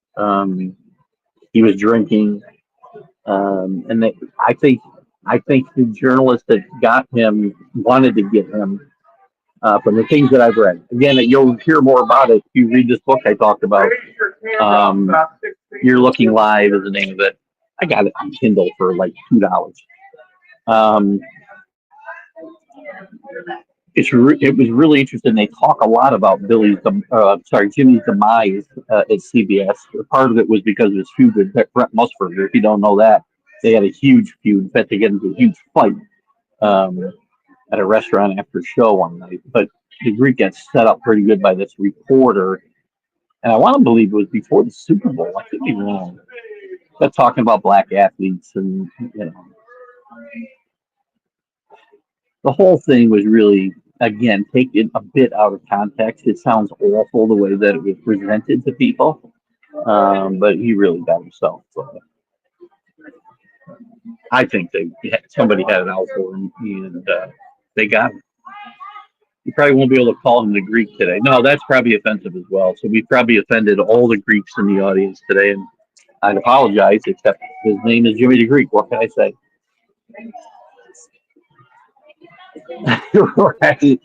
He was drinking, and I think the journalist that got him wanted to get him from the things that I've read. Again, you'll hear more about it if you read this book I talked about. You're Looking Live is the name of it. I got it on Kindle for like $2. It was really interesting. They talk a lot about Jimmy's demise at CBS. Part of it was because of his feud with Brett Musburger. If you don't know that, they had a huge feud. In fact, they got into a huge fight at a restaurant after a show one night. But the Greek got set up pretty good by this reporter, and I want to believe it was before the Super Bowl. I could be wrong. But talking about black athletes, and the whole thing was really, again, taken a bit out of context. It sounds awful the way that it was presented to people, but he really got himself. I think somebody had it out for him, and they got him. You probably won't be able to call him the Greek today. No, that's probably offensive as well. So we probably offended all the Greeks in the audience today, and I'd apologize, except his name is Jimmy the Greek. What can I say? Right.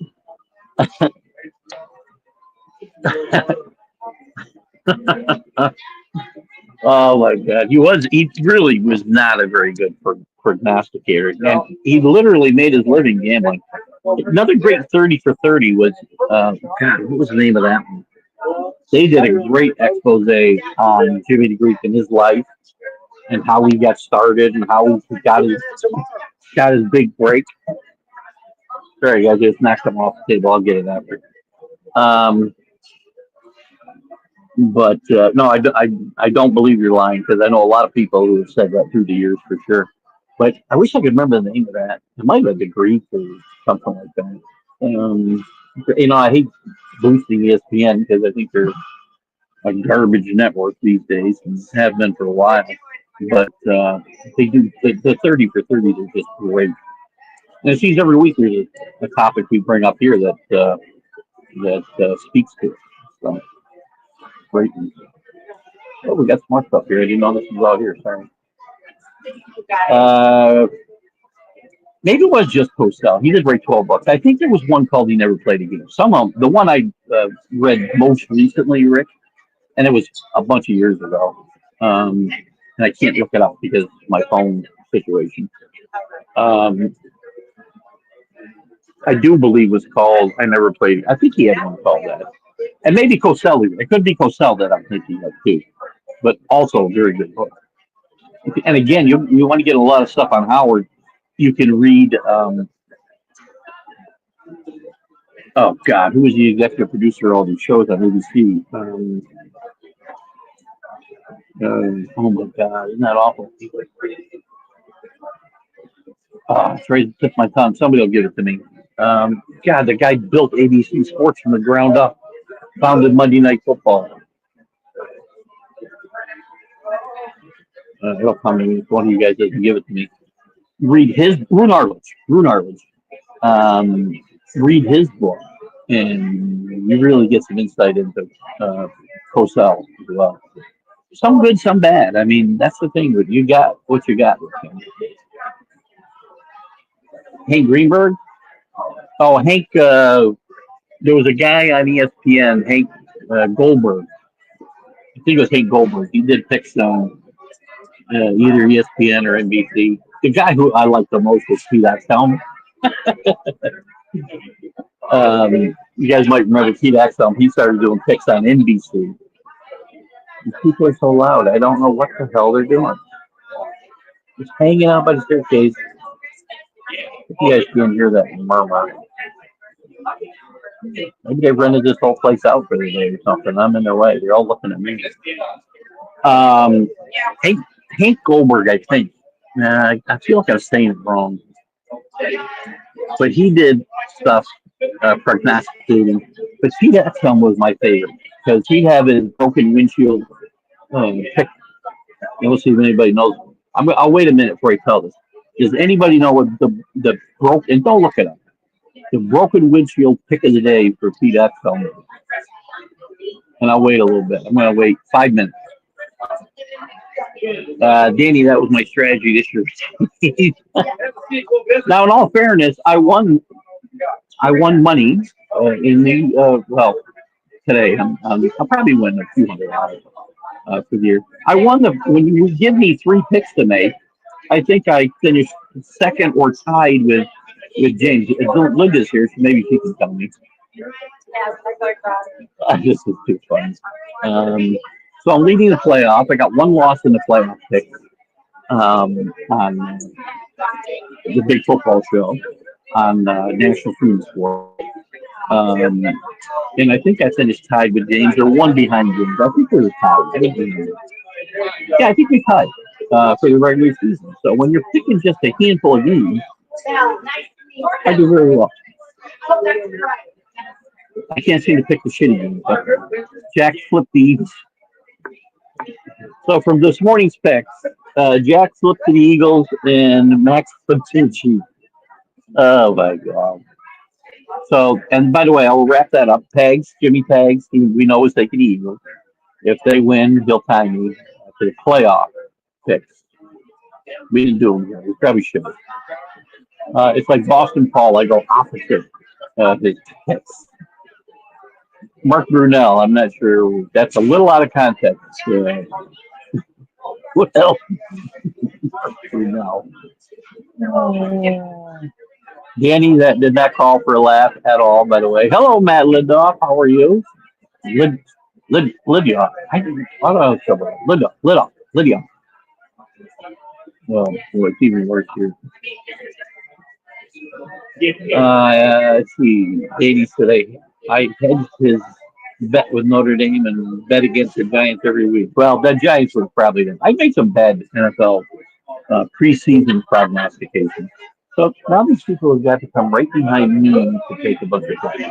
Oh my God, he really was not a very good prognosticator, and he literally made his living gambling. Another great 30 for 30 was God, what was the name of that one? They did a great expose on Jimmy the Greek and his life and how he got started and how he got his big break. Sorry, guys, just knocked him off the table. I'll get it after. But no, I don't believe you're lying, because I know a lot of people who have said that through the years for sure. But I wish I could remember the name of that. It might have been the Greek or something like that. I hate boosting ESPN because I think they're a garbage network these days and have been for a while. But they do the 30 for 30s are just great. And it seems every week there's a topic we bring up here that speaks to it. So great. Oh, we got some more stuff here. I didn't know this was out here. Sorry. Maybe it was just Cosell. He did rate $12. I think there was one called He Never Played a Game. Somehow, the one I read most recently, Rick, and it was a bunch of years ago. And I can't look it up because of my phone situation. I do believe was called I Never Played. I think he had one called that. And maybe Cosell. It could be Cosell that I'm thinking of too. But also a very good book. And again, you want to get a lot of stuff on Howard, you can read. Oh God, who was the executive producer of all these shows on ABC? Oh my God, isn't that awful? Oh, it's right at the tip of my tongue. Somebody will give it to me. God, the guy built ABC Sports from the ground up. Founded Monday Night Football. It'll come to me if one of you guys doesn't give it to me. Read his Rune Arledge. Read his book, and you really get some insight into Cosell as well. Some good, some bad. I mean, that's the thing. You got what you got with him. Hank Greenberg. Oh, Hank. There was a guy on ESPN, Hank Goldberg. I think it was Hank Goldberg. He did picks on either ESPN or NBC. The guy who I liked the most was Pete Axelm. You guys might remember Pete Axelm. He started doing picks on NBC. And people are so loud. I don't know what the hell they're doing. Just hanging out by the staircase. If you guys can hear that murmur. Maybe they rented this whole place out for the day or something. I'm in their way. They're all looking at me. Hank Goldberg, I think. I feel like I'm saying it wrong. But he did stuff prognosticating. But Pete Axelm was my favorite because he had his broken windshield pick And we'll see if anybody knows. I'll wait a minute before I tell this. Does anybody know what the broken? And don't look it up. The broken windshield pick of the day for Pete Axel. And I'll wait a little bit. I'm going to wait 5 minutes. Danny, that was my strategy this year. Now, in all fairness, I won money in the today. I'll probably win a few $100 for the year. I won when you give me 3 picks to make. I think I finished second or tied with James. Linda's here, so maybe she can tell me. This is too funny. So I'm leading the playoff. I got 1 loss in the playoff pick on the big football show on National Food Sport. And I think I finished tied with James, or 1 behind James. I think we were tied. Yeah, I think we tied for the regular season. So when you're picking just a handful of games, I do very well. I can't seem to pick the shitty games. But Jack flipped the Eagles. So from this morning's picks, Jack flipped to the Eagles and Max flipped to the Chiefs. Oh my God. So, and by the way, I will wrap that up. Jimmy Pags, we know is taking the Eagles. If they win, he'll tie me to the playoff picks. We didn't do them here. We probably should. It's like Boston Paul. I go opposite his picks. Mark Brunell, I'm not sure. That's a little out of context. What else? Mark Brunell. Danny, that did not call for a laugh at all, by the way. Hello, Matt Lidoff. How are you? Lidoff. Lidoff. Well, it's even worse here. Let's see. 80s today. I hedged his bet with Notre Dame and bet against the Giants every week. Well, the Giants were probably them. I made some bad NFL preseason prognostications. So now these people have got to come right behind me to take a bunch of plays.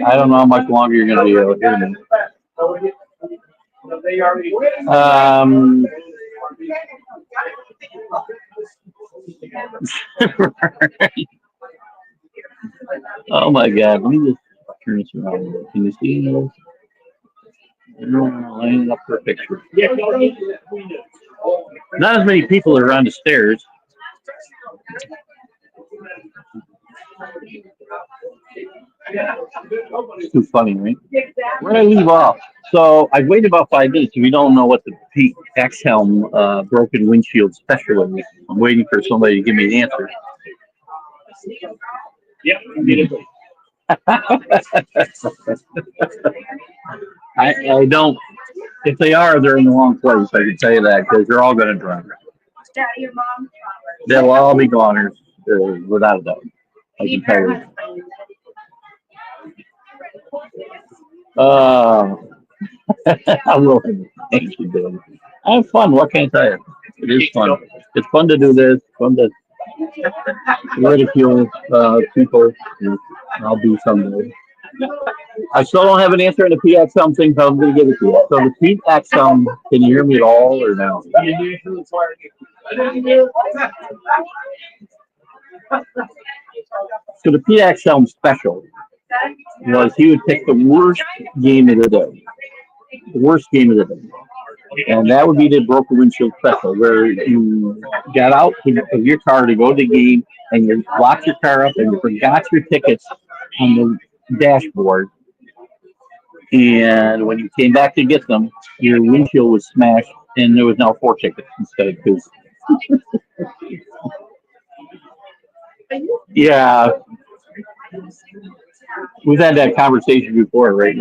I don't know how much longer you're going to be able to hear me. Oh my God! Let me just turn this around. Can you see this? Line it up for a picture. Not as many people are on the stairs. It's too funny, right? Where did I leave off? So I waited about 5 minutes. If you don't know what the Pete Axhelm broken windshield special is, I'm waiting for somebody to give me an answer. Yep. I don't. If they are, they're in the wrong place. I can tell you that because they're all going to drown. They'll all be goners, without a doubt. I can tell you. I will. Thank you, dude. I have fun. What can I tell you? It is fun. It's fun to do this. Fun to ridicule people. I'll do someday. I still don't have an answer on the Pete Axhelm thing, so I'm going to give it to you. So the Pete Axhelm, can you hear me at all or no? So the Pete Axhelm special was he would pick the worst game of the day. The worst game of the day. And that would be the broken windshield special, where you got out of your car to go to the game and you locked your car up and you forgot your tickets on the dashboard. And when you came back to get them, your windshield was smashed and there was now 4 tickets instead of 2. Yeah. We've had that conversation before, right?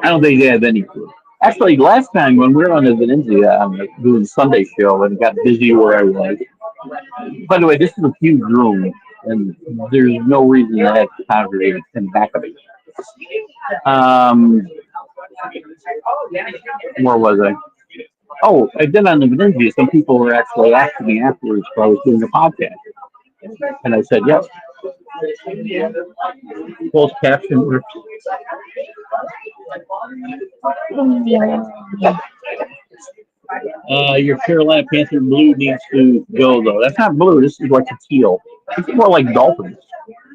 I don't think they have any clue. Actually, last time when we were on the Venezia doing Sunday show and it got busy where I was. By the way, this is a huge room, and there's no reason to have to congregate in back of it. Where was I? Oh, I did on the Venezia. Some people were actually asking me afterwards if I was doing a podcast. And I said, yes. Closed caption works. Your Carolina Panther blue needs to go though. That's not blue. This is like a teal. It's more like dolphins.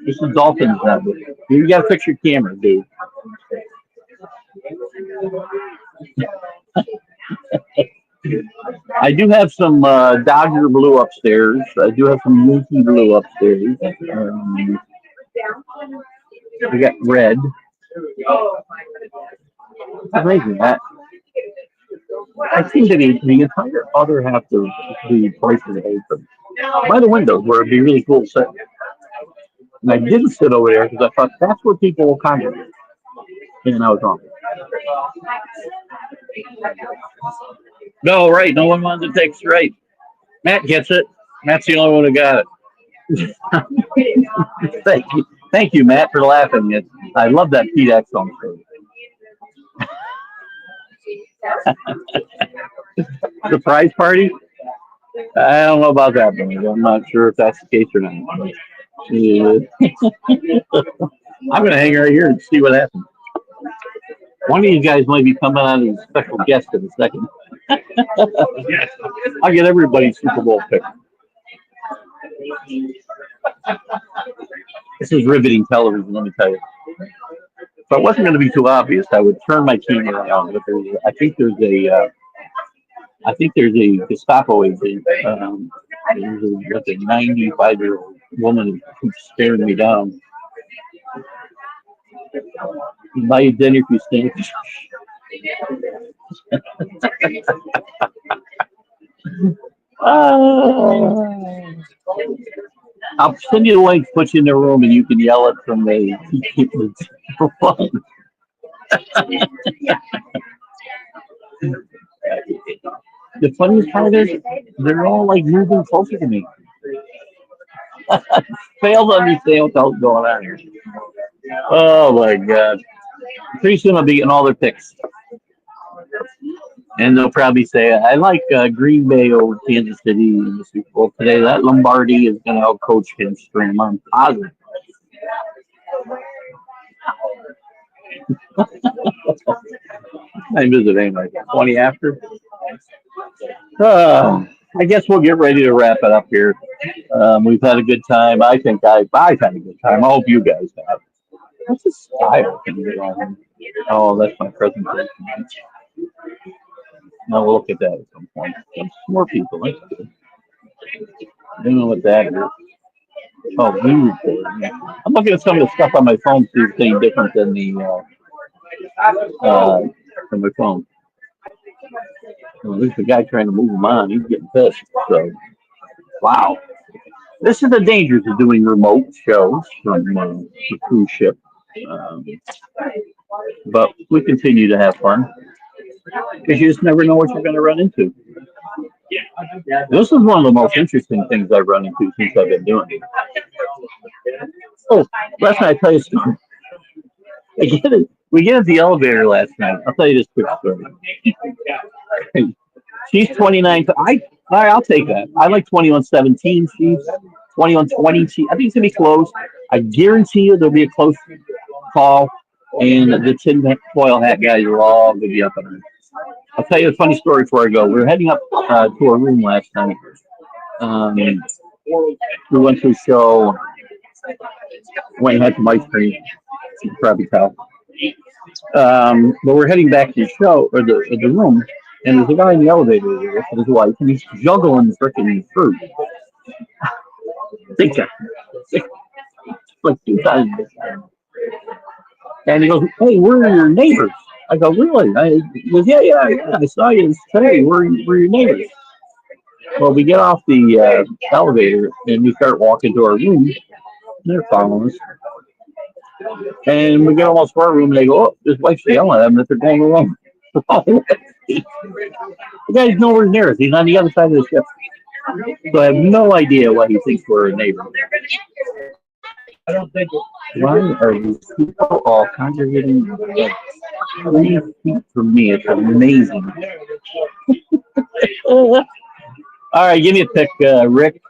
This is dolphins now. You got to fix your camera, dude. I do have some Dodger blue upstairs. I do have some Yankee blue upstairs. We got red. It's amazing. I seem to be the entire other half of the place is open. By the windows, where it'd be really cool to sit. And I didn't sit over there because I thought that's where people will congregate. And I was wrong. No, right. No one wanted to text right. Matt gets it. Matt's the only one who got it. Thank you, Matt, for laughing. I love that Pete X on stage. Surprise party? I don't know about that, but I'm not sure if that's the case or not. Yeah. I'm going to hang right here and see what happens. One of you guys might be coming on as a special guest in a second. I'll get everybody's Super Bowl pick. This is riveting television, let me tell you. If I wasn't going to be too obvious, I would turn my camera around. But I think there's a Gestapo agent. There's a 95-year-old woman who's staring me down. Buy you dinner if you stay. I'll send you the link, put you in the room, and you can yell it from the phone. The funniest part is they're all like moving closer to me. Failed to understand what the hell's going on here. Oh my god. Pretty soon I'll be getting all their picks. And they'll probably say, I like Green Bay over Kansas City in the Super Bowl today. That Lombardi is going to outcoach Kingstrom. I'm positive. I visit anyway. 20 after. I guess we'll get ready to wrap it up here. We've had a good time. I think I've had a good time. I hope you guys have. What's the style? Oh, that's my presentation. No, we'll look at that at some point. Some more people. That's good. I don't know what that is. Oh, new recording. Yeah. I'm looking at some of the stuff on my phone to see if it's any different than the from my phone. Well, there's the guy trying to move him on. He's getting pissed. So, wow. This is the dangers of doing remote shows from the cruise ship. But we continue to have fun because you just never know what you're going to run into. This is one of the most interesting things I've run into since I've been doing it. Oh, last night I tell you a story. We get at the elevator last night. I'll tell you this quick story. She's 29. I'll take that. I like 21-17. She's 21-20. I think it's gonna be close. I guarantee you there'll be a close call, and the tinfoil hat guys are all gonna be up on her. I'll tell you a funny story before I go. We were heading up to our room last night. We went to a show. Went and had some ice cream. You can probably tell. But we're heading back to the show or the room, and there's a guy in the elevator with his wife, and he's juggling freaking fruit. Think that. Like 2 times. And he goes, "Hey, where are your neighbors?" I go, "Really?" He goes, yeah. I saw you today. Where are your neighbors? Well, we get off the elevator and we start walking to our room. They're following us. And we get almost to our room and they go, "Oh, his wife's yelling at them that they're going wrong." The guy's nowhere near us. He's on the other side of the ship. So I have no idea why he thinks we're a neighbor. Why are these people all congregating 3 feet from me? It's amazing. All right, give me a pick, Rick.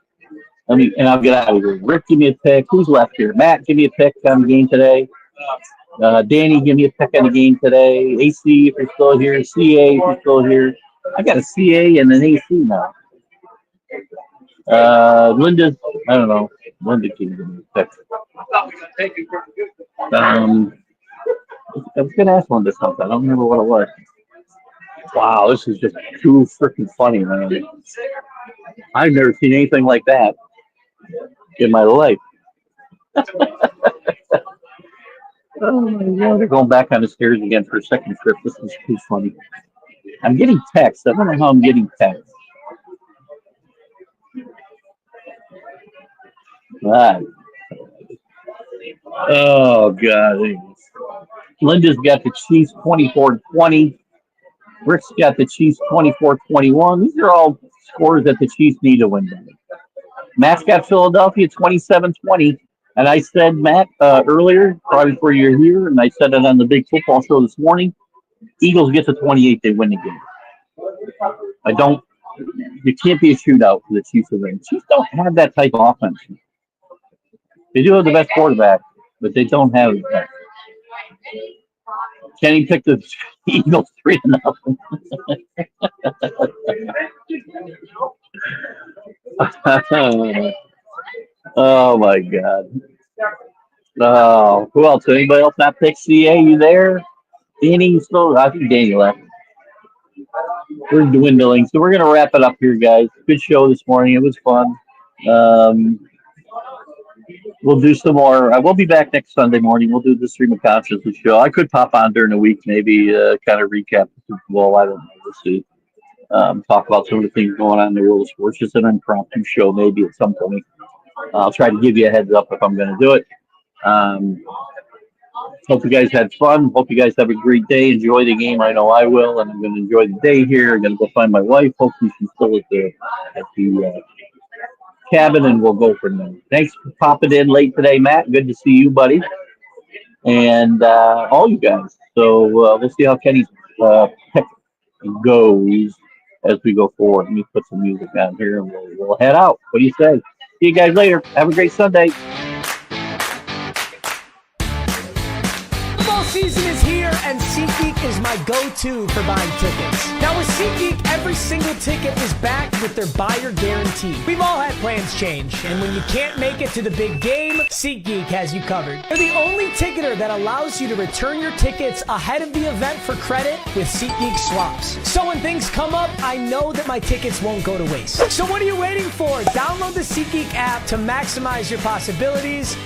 And I'll get out of here. Rick, give me a pick. Who's left here? Matt, give me a pick on the game today. Danny, give me a pick on the game today. AC, if you're still here. CA, if you're still here. I got a CA and an AC now. Linda, I don't know. Linda can give me a pick. I was going to ask Linda something. I don't remember what it was. Wow, this is just too freaking funny, man. I've never seen anything like that in my life. Oh my God, they're going back on the stairs again for a second trip. This is too funny. I'm getting texts. I don't know how I'm getting texts. Ah. Oh God. Linda's got the Chiefs 24-20. Rick's got the Chiefs 24-21. These are all scores that the Chiefs need to win. Matt's got Philadelphia 27-20. And I said, Matt, earlier, probably before you're here, and I said it on the big football show this morning, Eagles get to 28, they win the game. It can't be a shootout for the Chiefs to win. Chiefs don't have that type of offense. They do have the best quarterback, but they don't have it. Kenny picked the Eagles 3-0. Oh my God. Oh, who else? Anybody else not pick CA? You there? Danny still? I think Danny left. We're dwindling, so we're gonna wrap it up here, guys. Good show this morning. It was fun. We'll do some more. I will be back next Sunday morning. We'll do the stream of consciousness show. I could pop on during the week, maybe kind of recap the Super Bowl. I don't know. We'll see. Talk about some of the things going on in the world of sports. Just an impromptu show, maybe at some point. I'll try to give you a heads up if I'm going to do it. Hope you guys had fun. Hope you guys have a great day. Enjoy the game. I know I will, and I'm going to enjoy the day here. I'm going to go find my wife. Hopefully she's still at the cabin, and we'll go from there. Thanks for popping in late today, Matt. Good to see you, buddy, and all you guys. So we'll see how Kenny's pick goes as we go forward. Let me put some music on here, and we'll head out. What do you say? See you guys later. Have a great Sunday. Football season is here, and SeatGeek is my go-to for buying tickets. Now with SeatGeek, every single ticket is backed with their buyer guarantee. We've all had plans change, and when you can't make it to the big game, SeatGeek has you covered. They're the only ticketer that allows you to return your tickets ahead of the event for credit with SeatGeek swaps. So when things come up, I know that my tickets won't go to waste. So what are you waiting for? Download the SeatGeek app to maximize your possibilities.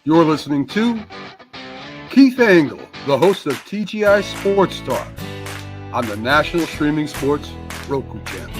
You're listening to Keith Engle, the host of TGI Sports Talk on the National Streaming Sports Roku channel.